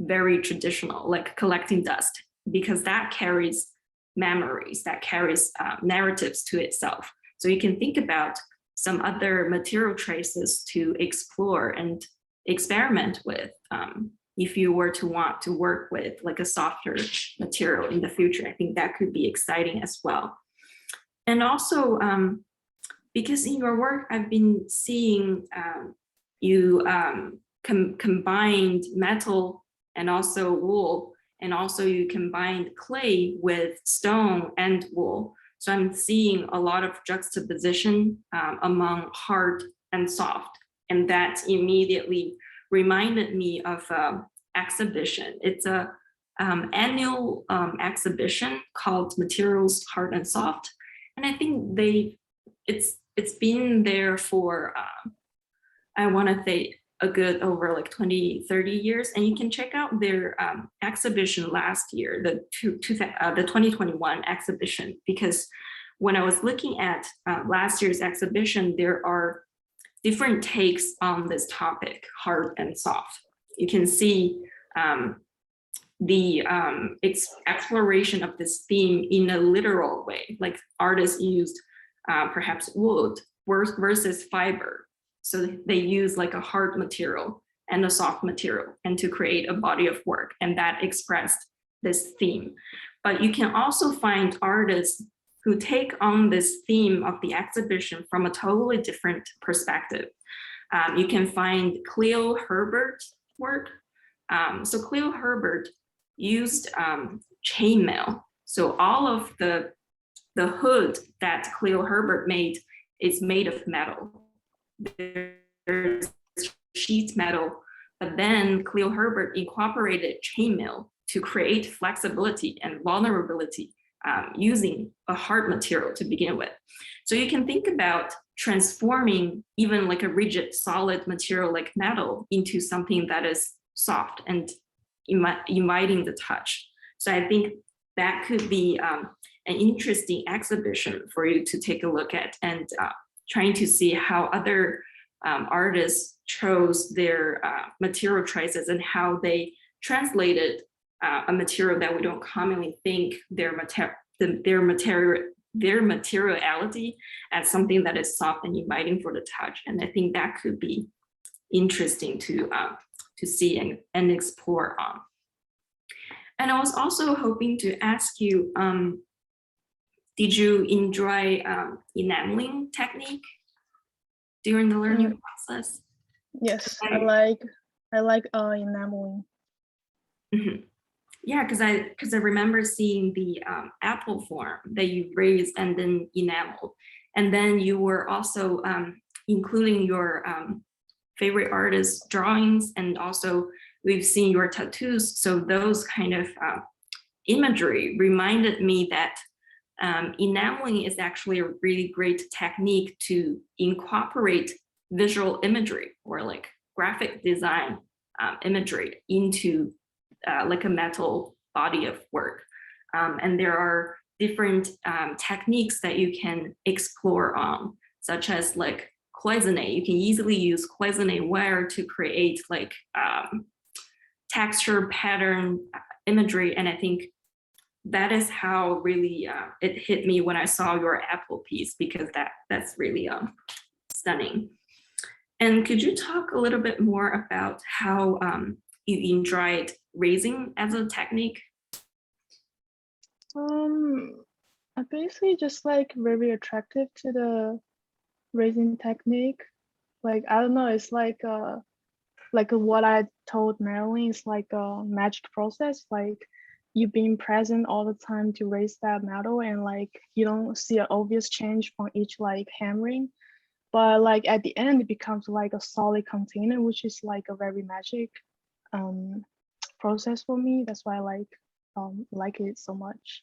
D: very traditional, like collecting dust, because that carries memories, that carries narratives to itself. So you can think about some other material traces to explore and experiment with if you were to want to work with like a softer material in the future. I think that could be exciting as well. And also, because in your work, I've been seeing you combined metal and also wool, and also you combined clay with stone and wool. So I'm seeing a lot of juxtaposition among hard and soft, and that immediately reminded me of exhibition. It's a annual exhibition called Materials Hard and Soft, and I think it's been there for I want to say a good over like 20-30 years, and you can check out their exhibition last year, the 2021 exhibition, because when I was looking at last year's exhibition, there are different takes on this topic, hard and soft. You can see the exploration of this theme in a literal way, like artists used perhaps wood versus fiber. So they use like a hard material and a soft material, and to create a body of work, and that expressed this theme. But you can also find artists who take on this theme of the exhibition from a totally different perspective. You can find Cleo Herbert's work. So Cleo Herbert used chainmail. So all of the hood that Cleo Herbert made is made of metal. There's sheet metal, but then Cleo Herbert incorporated chainmail to create flexibility and vulnerability using a hard material to begin with. So you can think about transforming even like a rigid, solid material like metal into something that is soft and inviting the touch. So I think that could be an interesting exhibition for you to take a look at, and trying to see how other artists chose their material choices and how they translated a material that we don't commonly think their materiality as something that is soft and inviting for the touch. And I think that could be interesting to see and explore on. And I was also hoping to ask you, did you enjoy enameling technique during the learning process?
F: Yes, I like enameling.
D: Mm-hmm. Yeah, because I remember seeing the apple form that you raised and then enameled, and then you were also including your favorite artist drawings, and also we've seen your tattoos. So those kind of imagery reminded me that enameling is actually a really great technique to incorporate visual imagery or like graphic design imagery into like a metal body of work. And there are different techniques that you can explore on, such as like cloisonne. You can easily use cloisonne ware to create like texture pattern imagery. And I think that is how really it hit me when I saw your apple piece, because that's really stunning. And could you talk a little bit more about how you enjoyed raising as a technique?
F: I basically just like very attractive to the raising technique. Like, I don't know, it's like what I told Marilyn, is like a magic process. Like, you being present all the time to raise that metal, and like you don't see an obvious change from each like hammering, but like at the end it becomes like a solid container, which is like a very magic process for me. That's why I like it so much.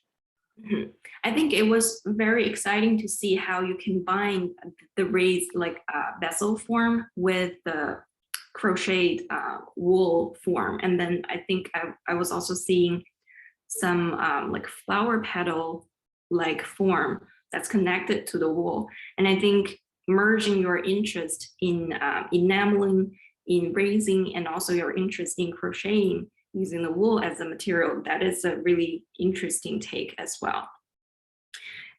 D: Mm-hmm. I think it was very exciting to see how you combine the raised like vessel form with the crocheted wool form, and then I think I was also seeing some like flower petal like form that's connected to the wool. And I think merging your interest in enameling, in raising, and also your interest in crocheting using the wool as a material, that is a really interesting take as well.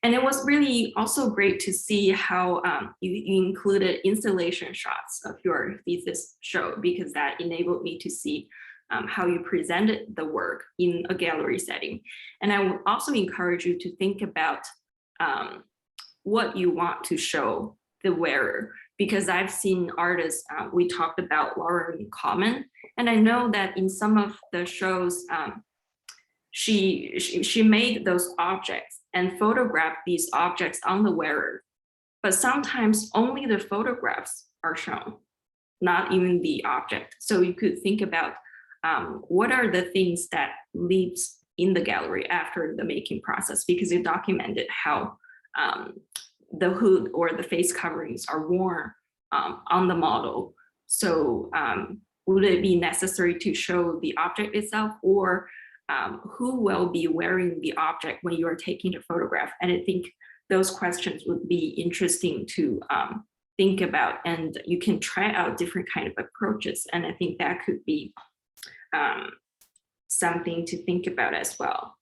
D: And it was really also great to see how you included installation shots of your thesis show, because that enabled me to see how you presented the work in a gallery setting. And I would also encourage you to think about what you want to show the wearer, because I've seen artists, we talked about Laura in common, and I know that in some of the shows, she made those objects and photographed these objects on the wearer, but sometimes only the photographs are shown, not even the object. So you could think about what are the things that leaves in the gallery after the making process, because you documented how the hood or the face coverings are worn on the model. So would it be necessary to show the object itself, or who will be wearing the object when you are taking the photograph? And I think those questions would be interesting to think about, and you can try out different kind of approaches. And I think that could be something to think about as well.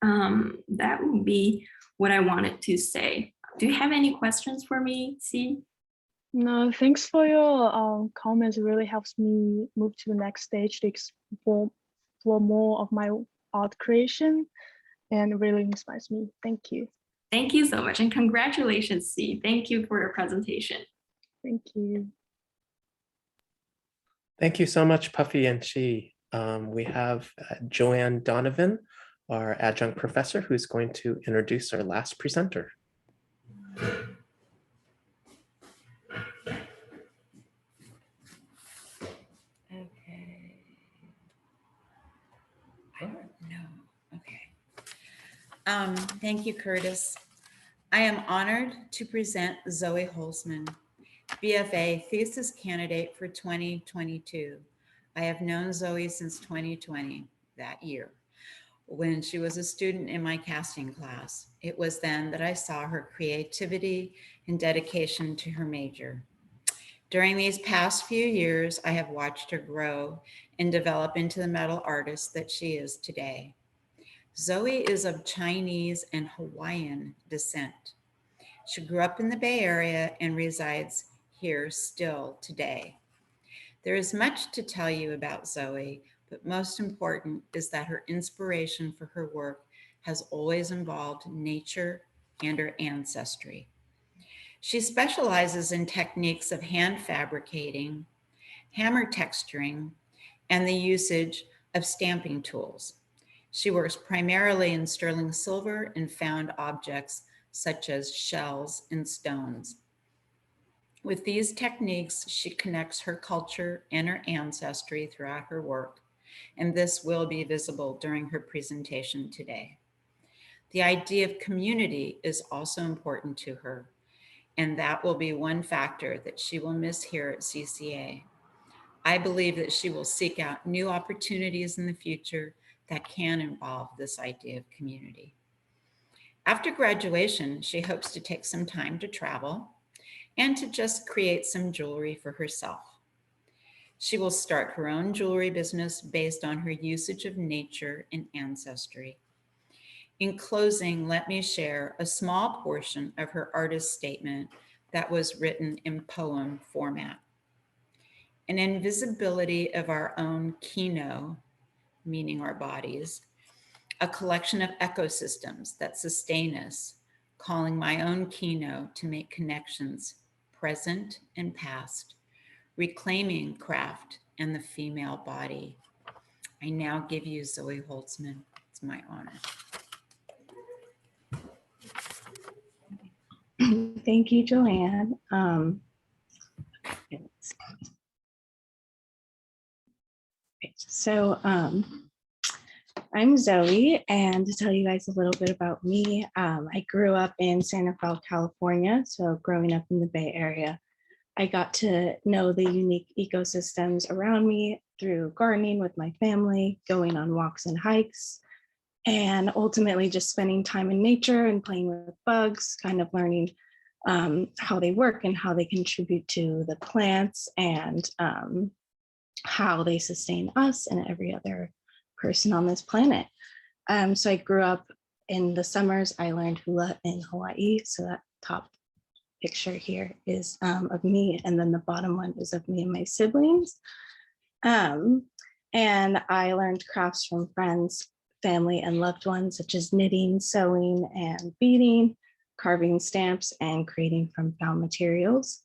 D: That would be what I wanted to say. Do you have any questions for me, C?
F: No, thanks for your comments. It really helps me move to the next stage to explore more of my art creation, and it really inspires me. Thank you.
D: Thank you so much, and congratulations, C. Thank you for your presentation.
F: Thank you.
A: Thank you so much, Puffy and Chi. We have Joanne Donovan, our adjunct professor, who's going to introduce our last presenter.
G: Okay. I don't know. Okay. Thank you, Curtis. I am honored to present Zoe Holtzman, BFA Thesis Candidate for 2022. I have known Zoe since 2020, that year, when she was a student in my casting class. It was then that I saw her creativity and dedication to her major. During these past few years, I have watched her grow and develop into the metal artist that she is today. Zoe is of Chinese and Hawaiian descent. She grew up in the Bay Area and resides here still today. There is much to tell you about Zoe, but most important is that her inspiration for her work has always involved nature and her ancestry. She specializes in techniques of hand fabricating, hammer texturing, and the usage of stamping tools. She works primarily in sterling silver and found objects such as shells and stones. With these techniques, she connects her culture and her ancestry throughout her work, and this will be visible during her presentation today. The idea of community is also important to her, and that will be one factor that she will miss here at CCA. I believe that she will seek out new opportunities in the future that can involve this idea of community. After graduation, she hopes to take some time to travel and to just create some jewelry for herself. She will start her own jewelry business based on her usage of nature and ancestry. In closing, let me share a small portion of her artist statement that was written in poem format. An invisibility of our own kino, meaning our bodies, a collection of ecosystems that sustain us, calling my own kino to make connections, present and past, reclaiming craft and the female body. I now give you Zoe Holtzman. It's my honor.
H: Thank you, Joanne. So I'm Zoe, and to tell you guys a little bit about me, I grew up in Santa Fe, California. So growing up in the Bay Area, I got to know the unique ecosystems around me through gardening with my family, going on walks and hikes, and ultimately just spending time in nature and playing with bugs, kind of learning how they work and how they contribute to the plants, and how they sustain us and every other person on this planet. So I grew up in the summers. I learned hula in Hawaii. So that top picture here is of me, and then the bottom one is of me and my siblings. And I learned crafts from friends, family, and loved ones, such as knitting, sewing, and beading. carving stamps, and creating from found materials.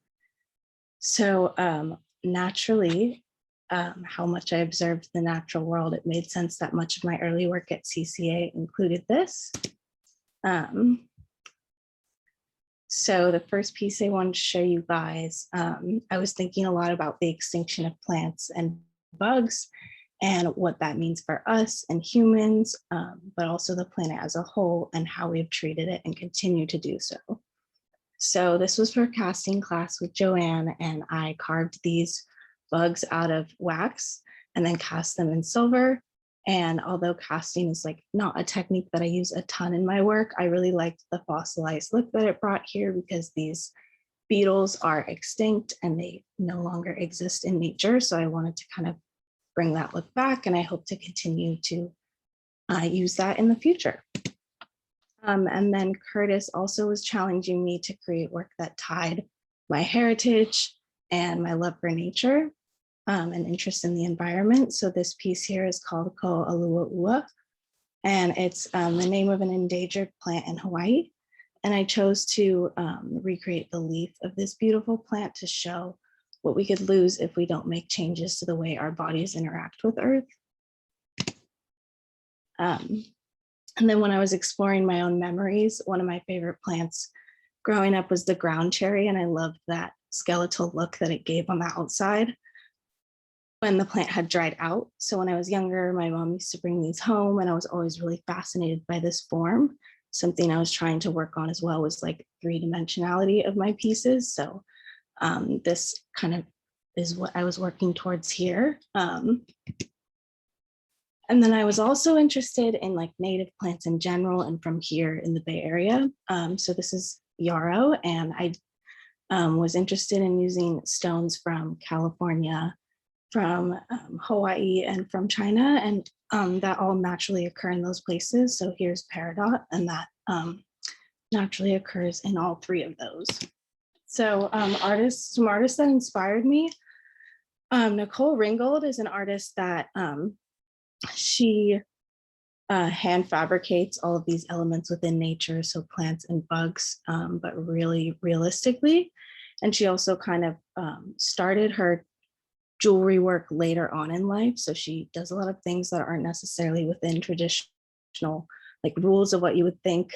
H: So naturally, how much I observed the natural world, it made sense that much of my early work at CCA included this. So the first piece I wanted to show you guys, I was thinking a lot about the extinction of plants and bugs and what that means for us and humans, but also the planet as a whole and how we've treated it and continue to do so. So this was for casting class with Joanne, and I carved these bugs out of wax and then cast them in silver. And although casting is like not a technique that I use a ton in my work, I really liked the fossilized look that it brought here because these beetles are extinct and they no longer exist in nature. So I wanted to kind of bring that look back, and I hope to continue to use that in the future. And then Curtis also was challenging me to create work that tied my heritage and my love for nature and interest in the environment. So this piece here is called Ko Alua Ua, and it's the name of an endangered plant in Hawaii. And I chose to recreate the leaf of this beautiful plant to show what we could lose if we don't make changes to the way our bodies interact with Earth. And then when I was exploring my own memories, one of my favorite plants growing up was the ground cherry, and I loved that skeletal look that it gave on the outside when the plant had dried out. So when I was younger, my mom used to bring these home, and I was always really fascinated by this form. Something I was trying to work on as well was like three-dimensionality of my pieces. So this kind of is what I was working towards here. And then I was also interested in like native plants in general and from here in the Bay Area. So this is yarrow, and I was interested in using stones from California, from Hawaii, and from China, and that all naturally occur in those places. So here's peridot, and that naturally occurs in all three of those. So some artists that inspired me, Nicole Ringgold is an artist that she hand fabricates all of these elements within nature, so plants and bugs, but really realistically. And she also kind of started her jewelry work later on in life. So she does a lot of things that aren't necessarily within traditional like rules of what you would think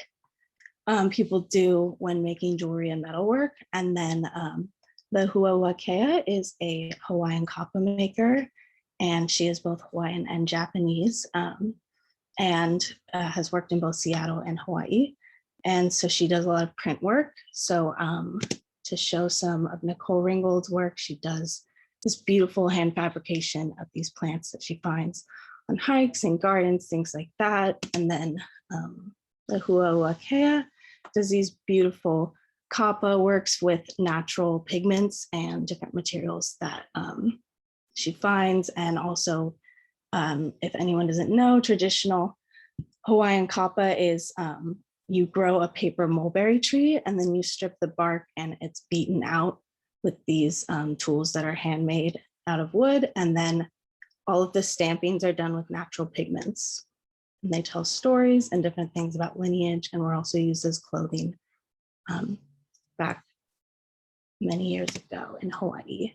H: people do when making jewelry and metalwork. And then the Huawakea is a Hawaiian kapa maker, and she is both Hawaiian and Japanese, and has worked in both Seattle and Hawaii. And so she does a lot of print work. So to show some of Nicole Ringgold's work, she does this beautiful hand fabrication of these plants that she finds on hikes and gardens, things like that. And then the Huawakea does these beautiful kapa works with natural pigments and different materials that she finds. And also, if anyone doesn't know, traditional Hawaiian kapa is you grow a paper mulberry tree and then you strip the bark and it's beaten out with these tools that are handmade out of wood. And then all of the stampings are done with natural pigments. And they tell stories and different things about lineage, and were also used as clothing back many years ago in Hawaii.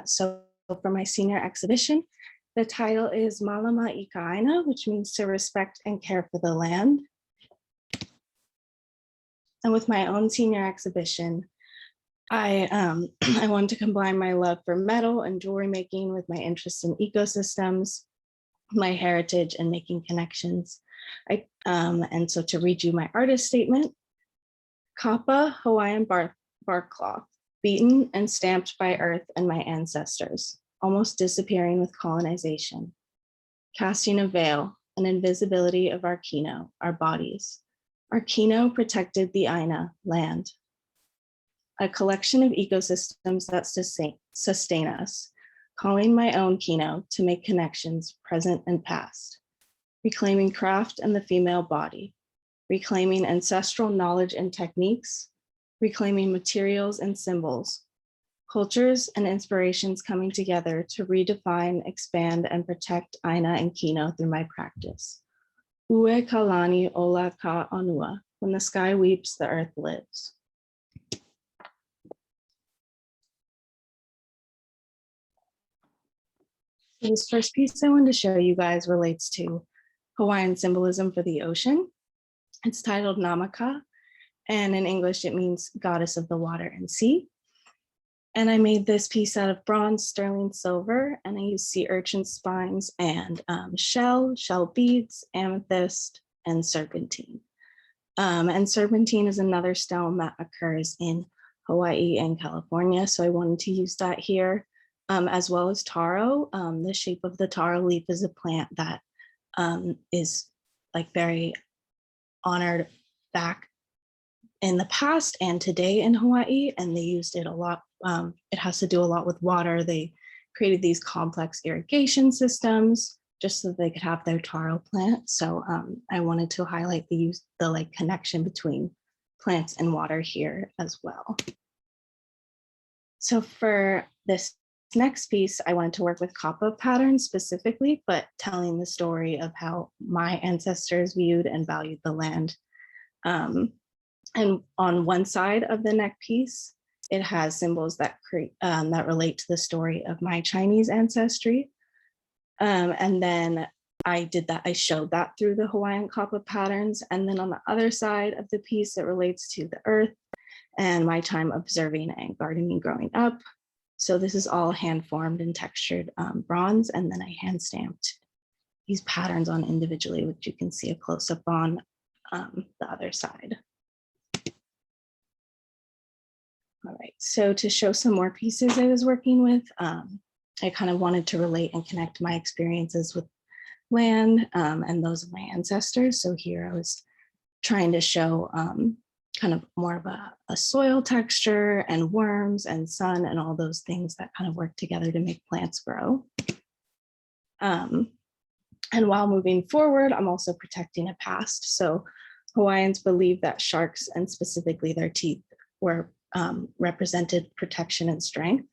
H: So for my senior exhibition, the title is Malama Ikaina, which means to respect and care for the land. And with my own senior exhibition, I wanted to combine my love for metal and jewelry making with my interest in ecosystems, my heritage, and making connections. And so to read you my artist statement, kapa Hawaiian bark cloth, beaten and stamped by earth and my ancestors, almost disappearing with colonization. Casting a veil, an invisibility of our kino, our bodies. Our kino protected the Aina, land. A collection of ecosystems that sustain us, calling my own kino to make connections present and past. Reclaiming craft and the female body. Reclaiming ancestral knowledge and techniques. Reclaiming materials and symbols. Cultures and inspirations coming together to redefine, expand, and protect Aina and Kino through my practice. Ue Kalani Ola Ka Onua, When the sky weeps, the earth lives. This first piece I wanted to show you guys relates to Hawaiian symbolism for the ocean. It's titled Namaka, and in English it means goddess of the water and sea. And I made this piece out of bronze, sterling silver, and I used sea urchin spines and shell beads, amethyst, and serpentine. And serpentine is another stone that occurs in Hawaii and California, so I wanted to use that here, as well as taro. The shape of the taro leaf is a plant that is like very honored back in the past and today in Hawaii, and they used it a lot. It has to do a lot with water. They created these complex irrigation systems just so that they could have their taro plant. So I wanted to highlight the like connection between plants and water here as well. So for this next piece, I wanted to work with kapa patterns specifically, but telling the story of how my ancestors viewed and valued the land. And on one side of the neck piece, it has symbols that that relate to the story of my Chinese ancestry. And then I showed that through the Hawaiian kapa patterns. And then on the other side of the piece, it relates to the earth and my time observing and gardening growing up. So this is all hand formed and textured bronze. And then I hand stamped these patterns on individually, which you can see a close up on the other side. All right, so to show some more pieces I was working with, I kind of wanted to relate and connect my experiences with land and those of my ancestors. So here I was trying to show kind of more of a soil texture and worms and sun and all those things that kind of work together to make plants grow. And while moving forward, I'm also protecting a past. So Hawaiians believe that sharks and specifically their teeth were represented protection and strength.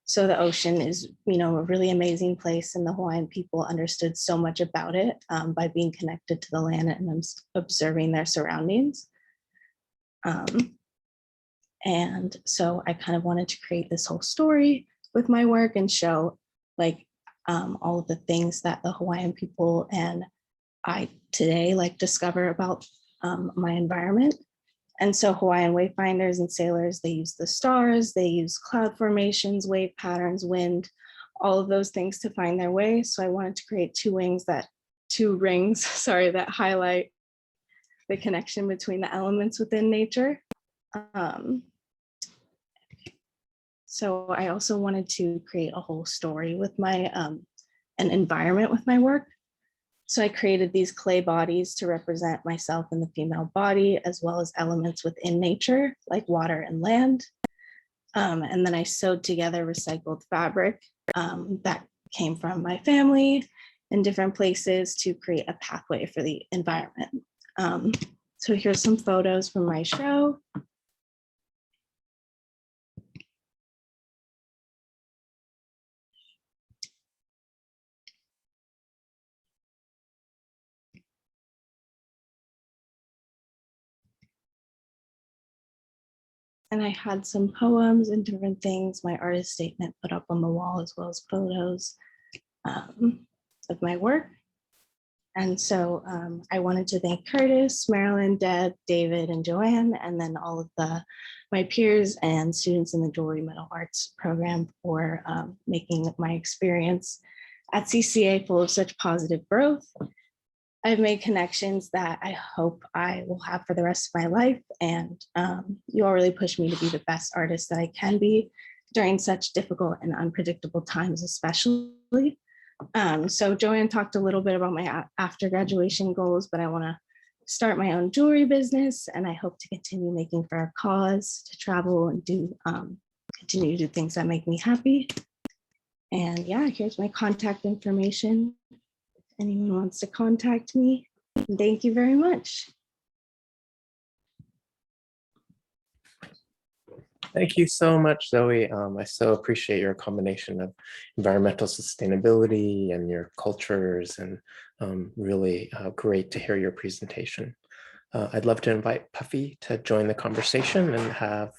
H: So the ocean is, a really amazing place, and the Hawaiian people understood so much about it by being connected to the land and observing their surroundings. And so I kind of wanted to create this whole story with my work and show like all of the things that the Hawaiian people and I today like discover about my environment. And so Hawaiian wayfinders and sailors, they use the stars, they use cloud formations, wave patterns, wind, all of those things to find their way. So I wanted to create two rings that highlight the connection between the elements within nature. So I also wanted to create a whole story with my, an environment with my work. So I created these clay bodies to represent myself in the female body, as well as elements within nature, like water and land. And then I sewed together recycled fabric that came from my family in different places to create a pathway for the environment. So here's some photos from my show. And I had some poems and different things, my artist statement put up on the wall, as well as photos of my work. And so I wanted to thank Curtis, Marilyn, Deb, David, and Joanne, and then all of my peers and students in the Jewelry Metal Arts program for making my experience at CCA full of such positive growth. I've made connections that I hope I will have for the rest of my life. And you all really pushed me to be the best artist that I can be during such difficult and unpredictable times, especially. So Joanne talked a little bit about my after graduation goals, but I want to start my own jewelry business, and I hope to continue making for our cause, to travel and continue to do things that make me happy. And yeah, here's my contact information. Anyone wants to contact me. Thank you very much.
A: Thank you so much, Zoe. I so appreciate your combination of environmental sustainability and your cultures, and really great to hear your presentation. I'd love to invite Puffy to join the conversation and have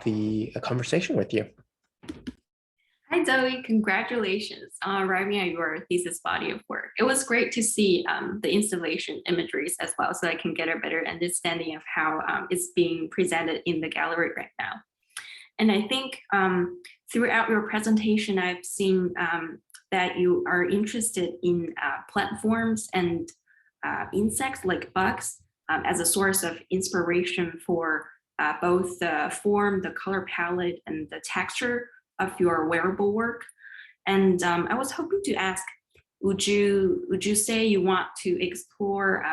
A: the conversation with you.
D: Hi, Zoe. Congratulations on arriving at your thesis body of work. It was great to see the installation imageries as well, so I can get a better understanding of how it's being presented in the gallery right now. And I think throughout your presentation, I've seen that you are interested in plant forms and insects like bugs as a source of inspiration for both the form, the color palette, and the texture of your wearable work. And I was hoping to ask, would you say you want to explore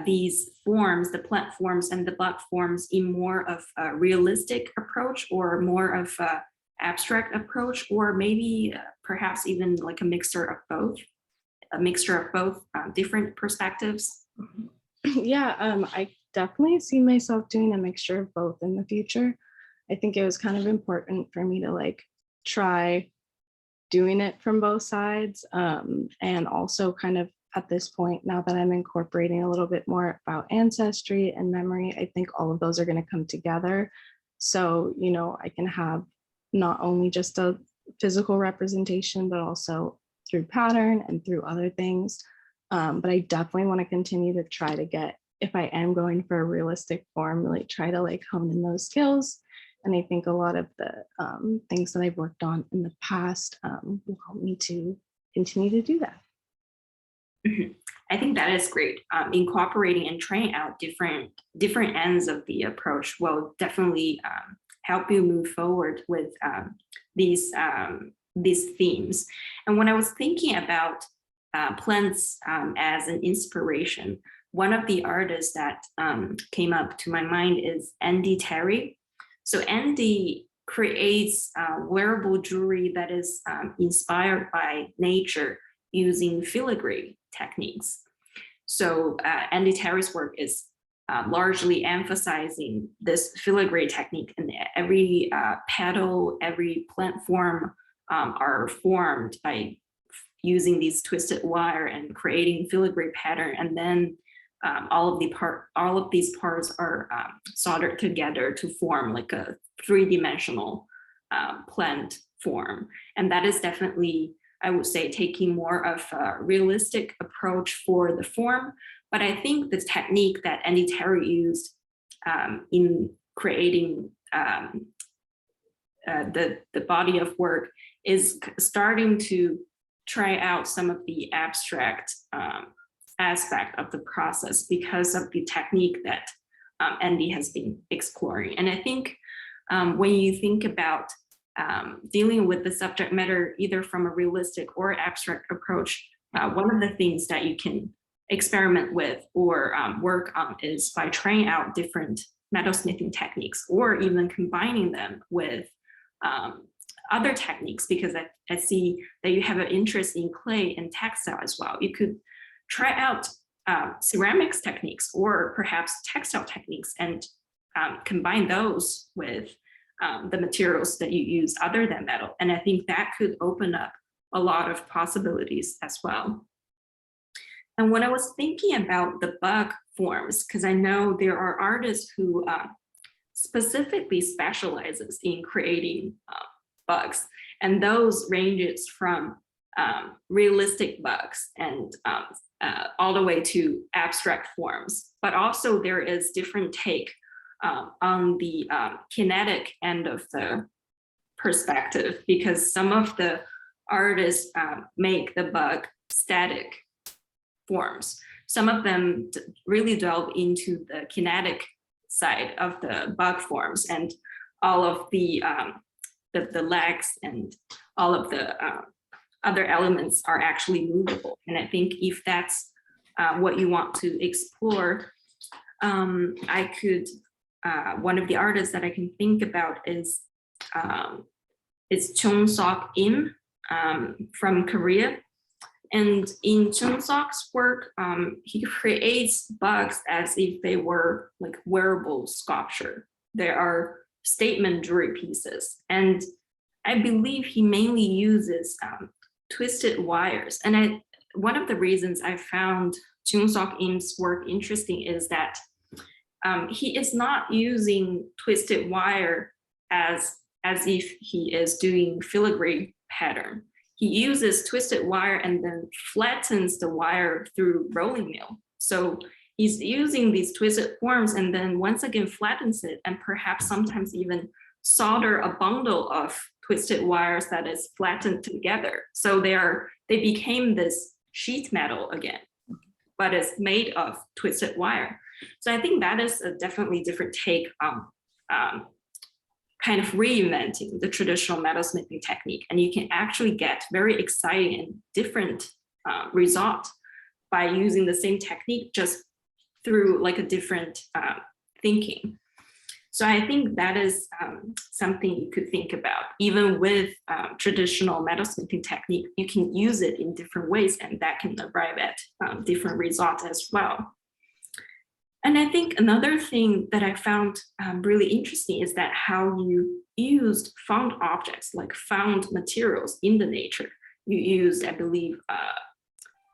D: these forms, the plant forms and the bug forms, in more of a realistic approach or more of an abstract approach, or maybe perhaps even like a mixture of both, different perspectives?
H: Yeah, I definitely see myself doing a mixture of both in the future. I think it was kind of important for me to like try doing it from both sides. And also kind of at this point, now that I'm incorporating a little bit more about ancestry and memory, I think all of those are going to come together. So, you know, I can have not only just a physical representation, but also through pattern and through other things. But I definitely want to continue to try to get, if I am going for a realistic form, really try to like hone in those skills. And I think a lot of the things that I've worked on in the past will help me to continue to do that.
D: I think that is great. Incorporating and trying out different ends of the approach will definitely help you move forward with these themes. And when I was thinking about plants as an inspiration, one of the artists that came up to my mind is Andy Terry. So Andy creates wearable jewelry that is inspired by nature using filigree techniques. So Andy Terry's work is largely emphasizing this filigree technique, and every petal, every plant form are formed by using these twisted wire and creating filigree pattern, and then all of these parts are soldered together to form like a three-dimensional plant form. And that is definitely, I would say, taking more of a realistic approach for the form. But I think the technique that Andy Terry used in creating the body of work is starting to try out some of the abstract aspect of the process because of the technique that Andy has been exploring. And I think when you think about dealing with the subject matter, either from a realistic or abstract approach, one of the things that you can experiment with or work on is by trying out different metalsmithing techniques, or even combining them with other techniques, because I see that you have an interest in clay and textile as well. You could try out ceramics techniques or perhaps textile techniques and combine those with the materials that you use other than metal. And I think that could open up a lot of possibilities as well. And when I was thinking about the bug forms, because I know there are artists who specifically specializes in creating bugs, and those ranges from realistic bugs and all the way to abstract forms. But also there is different take on the kinetic end of the perspective, because some of the artists make the bug static forms. Some of them really delve into the kinetic side of the bug forms, and all of the legs and all of the other elements are actually movable. And I think if that's what you want to explore, I could, one of the artists that I can think about is Chon Sok from Korea. And in Chon Sok's work, he creates bugs as if they were like wearable sculpture. They are statement jewelry pieces. And I believe he mainly uses twisted wires. And one of the reasons I found Chon Sok-im's work interesting is that he is not using twisted wire as if he is doing filigree pattern. He uses twisted wire and then flattens the wire through rolling mill. So he's using these twisted forms and then once again flattens it and perhaps sometimes even solder a bundle of twisted wires that is flattened together. So they became this sheet metal again, but it's made of twisted wire. So I think that is a definitely different take on kind of reinventing the traditional metalsmithing technique. And you can actually get very exciting and different result by using the same technique just through like a different thinking. So I think that is something you could think about. Even with traditional metalsmithing technique, you can use it in different ways and that can arrive at different results as well. And I think another thing that I found really interesting is that how you used found objects, like found materials in the nature. You used, I believe,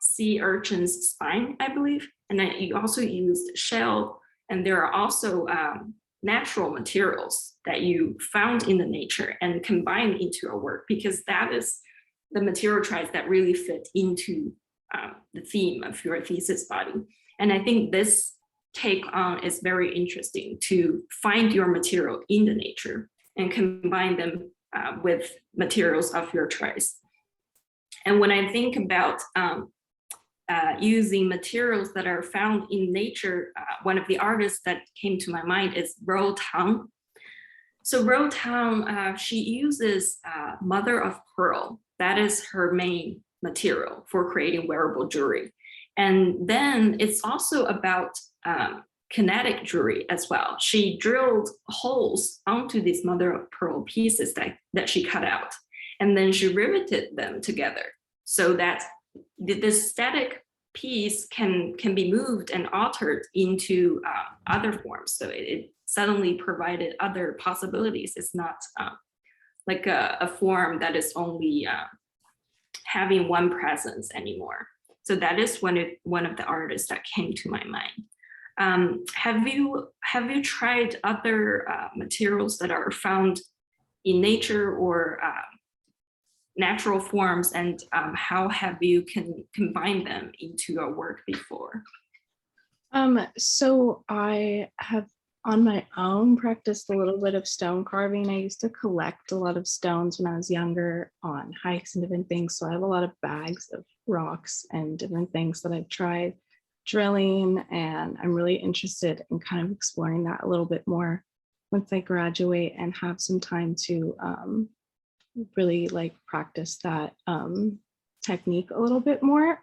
D: sea urchin's spine, I believe, and then you also used shell, and there are also natural materials that you found in the nature and combined into a work, because that is the material choice that really fit into the theme of your thesis body. And I think this take on is very interesting, to find your material in the nature and combine them with materials of your choice. And when I think about using materials that are found in nature, one of the artists that came to my mind is Ro Tang. So Ro Tang, she uses mother of pearl. That is her main material for creating wearable jewelry. And then it's also about kinetic jewelry as well. She drilled holes onto these mother of pearl pieces that she cut out, and then she riveted them together so that the static piece can be moved and altered into other forms. So it suddenly provided other possibilities. It's not like a form that is only having one presence anymore. So that is one of the artists that came to my mind. Have you tried other materials that are found in nature or natural forms, and how have you combined them into your work before?
H: So I have on my own practiced a little bit of stone carving. I used to collect a lot of stones when I was younger on hikes and different things. So I have a lot of bags of rocks and different things that I've tried drilling, and I'm really interested in kind of exploring that a little bit more once I graduate and have some time to really like practice that technique a little bit more.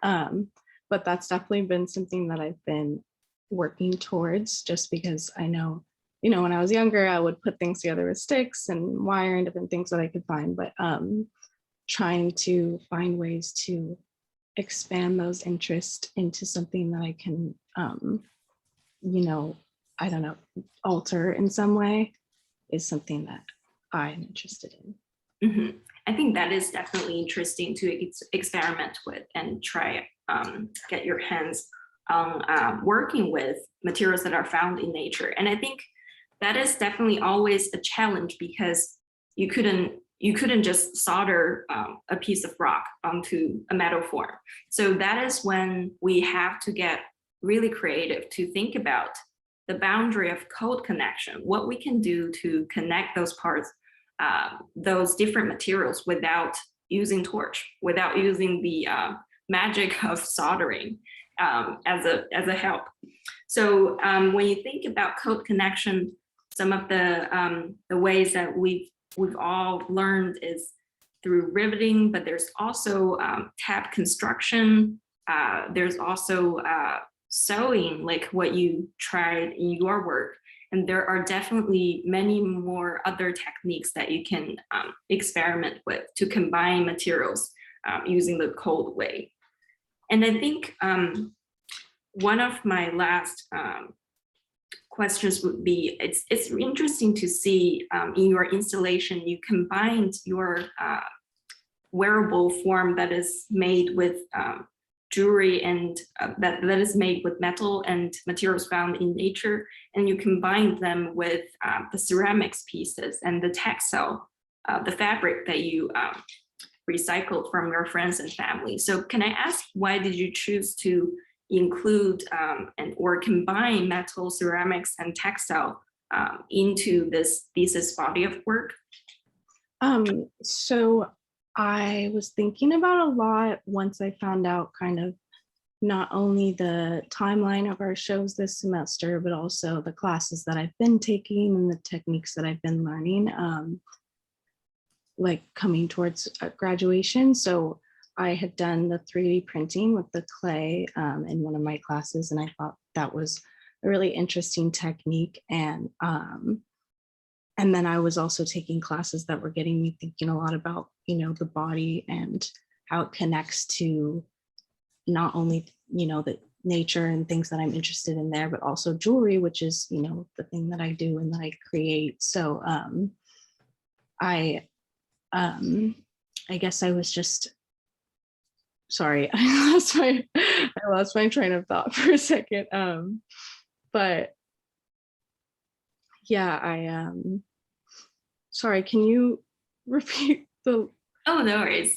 H: But that's definitely been something that I've been working towards, just because I know, when I was younger, I would put things together with sticks and wire and different things that I could find, but trying to find ways to expand those interests into something that I can, I don't know, alter in some way is something that I'm interested in.
D: Mm-hmm. I think that is definitely interesting to experiment with and try get your hands on working with materials that are found in nature. And I think that is definitely always a challenge, because you couldn't just solder a piece of rock onto a metal form. So that is when we have to get really creative to think about the boundary of code connection, what we can do to connect those parts, those different materials without using torch, without using the magic of soldering as a help. So when you think about code connection, some of the ways that we've all learned is through riveting, but there's also tab construction. There's also sewing, like what you tried in your work. And there are definitely many more other techniques that you can experiment with to combine materials using the cold way. And I think one of my last questions would be, it's interesting to see in your installation, you combined your wearable form that is made with jewelry and that is made with metal and materials found in nature, and you combine them with the ceramics pieces and the textile, the fabric that you recycled from your friends and family. So can I ask, why did you choose to include or combine metal, ceramics, and textile into this thesis body of work?
H: So I was thinking about a lot once I found out kind of not only the timeline of our shows this semester, but also the classes that I've been taking and the techniques that I've been learning, like coming towards graduation. So I had done the 3D printing with the clay in one of my classes, and I thought that was a really interesting technique. And then I was also taking classes that were getting me thinking a lot about, the body and how it connects to not only, the nature and things that I'm interested in there, but also jewelry, which is, the thing that I do and that I create. So I guess I was just, sorry, I lost my train of thought for a second. But yeah, sorry, can you repeat the?
D: Oh, no worries.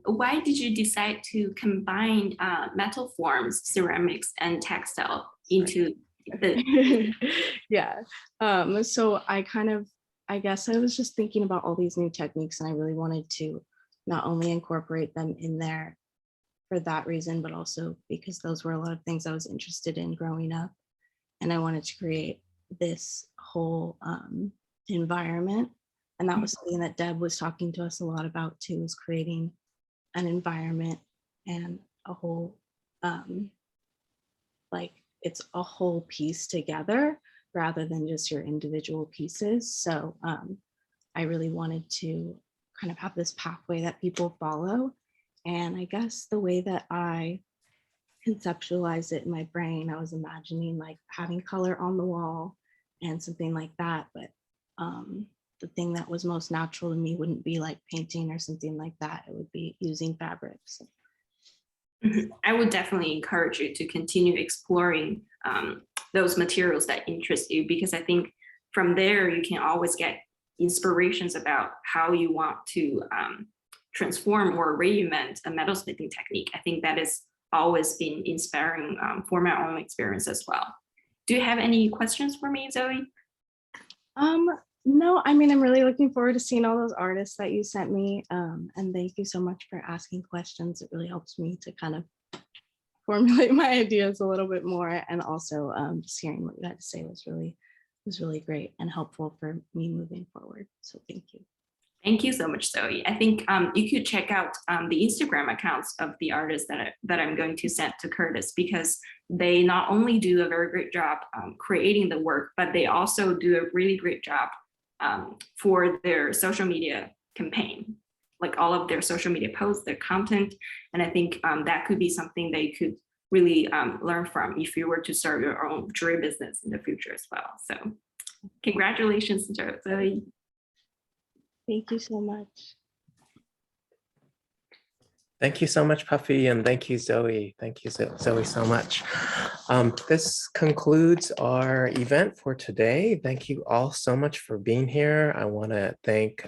D: Why did you decide to combine metal forms, ceramics, and textile into the?
H: Yeah. So I guess I was just thinking about all these new techniques, and I really wanted to not only incorporate them in there for that reason, but also because those were a lot of things I was interested in growing up. And I wanted to create this whole environment. And that was something that Deb was talking to us a lot about too, is creating an environment and a whole, like it's a whole piece together rather than just your individual pieces. So I really wanted to kind of have this pathway that people follow. And I guess the way that I conceptualize it in my brain, I was imagining like having color on the wall and something like that. But the thing that was most natural to me wouldn't be like painting or something like that. It would be using fabrics.
D: I would definitely encourage you to continue exploring those materials that interest you, because I think from there you can always get inspirations about how you want to transform or reinvent a metalsmithing technique. I think that has always been inspiring for my own experience as well. Do you have any questions for me, Zoe?
H: No, I mean, I'm really looking forward to seeing all those artists that you sent me. And thank you so much for asking questions. It really helps me to kind of formulate my ideas a little bit more. And also just hearing what you had to say was really great and helpful for me moving forward. So thank you.
D: Thank you so much, Zoe. I think you could check out the Instagram accounts of the artists that I'm going to send to Curtis, because they not only do a very great job creating the work, but they also do a really great job for their social media campaign, like all of their social media posts, their content. And I think that could be something that you could really learn from if you were to start your own jewelry business in the future as well. So congratulations, Zoe.
H: Thank you so much.
A: Thank you so much, Puffy, and thank you, Zoe. Thank you, Zoe, so much. This concludes our event for today. Thank you all so much for being here. I want to thank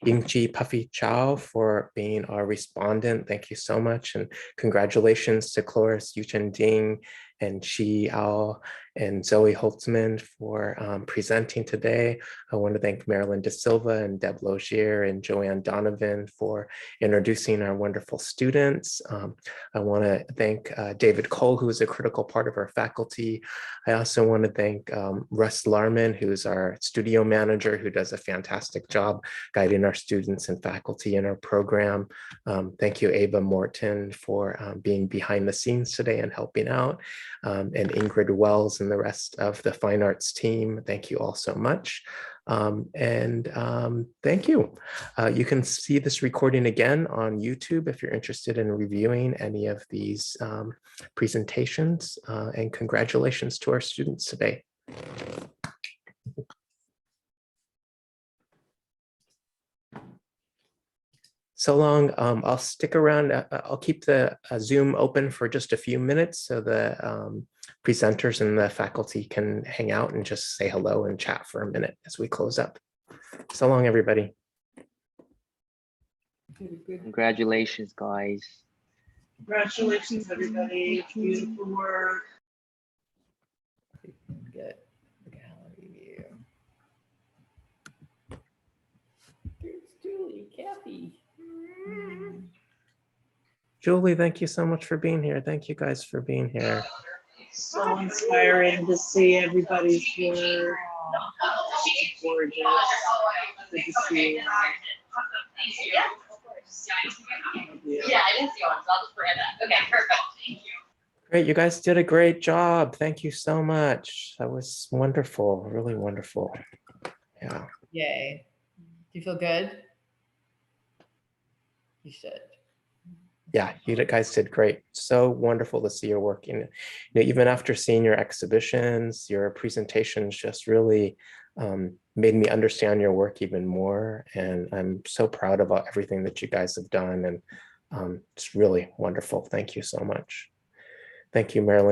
A: Yingji Puffy Chow for being our respondent. Thank you so much, and congratulations to Cloris Yuchen Ding and Chi Ao and Zoe Holtzman for presenting today. I want to thank Marilyn De Silva and Deb Logier and Joanne Donovan for introducing our wonderful students. I want to thank David Cole, who is a critical part of our faculty. I also want to thank Russ Larman, who's our studio manager, who does a fantastic job guiding our students and faculty in our program. Thank you, Ava Morton, for being behind the scenes today and helping out. And Ingrid Wells and the rest of the fine arts team. Thank you all so much. Thank you. You can see this recording again on YouTube if you're interested in reviewing any of these presentations. And congratulations to our students today. So so long. I'll stick around. I'll keep the Zoom open for just a few minutes so the presenters and the faculty can hang out and just say hello and chat for a minute as we close up. So long, everybody.
I: Congratulations, guys.
J: Congratulations, everybody. Beautiful work.
B: Get the gallery view. Here's Julie, Kathy.
A: Julie, thank you so much for being here. Thank you guys for being here.
J: So inspiring to see everybody's work. Gorgeous. Good to see you.
K: Yeah, I didn't see one, so I'll just forget that. Okay, perfect. Thank you.
A: Great, you guys did a great job. Thank you so much. That was wonderful, really wonderful. Yeah.
B: Yay. Do you feel good? You should.
A: Yeah, you guys did great. So wonderful to see your work. And even after seeing your exhibitions, your presentations just really made me understand your work even more. And I'm so proud about everything that you guys have done. And it's really wonderful. Thank you so much. Thank you, Marilyn.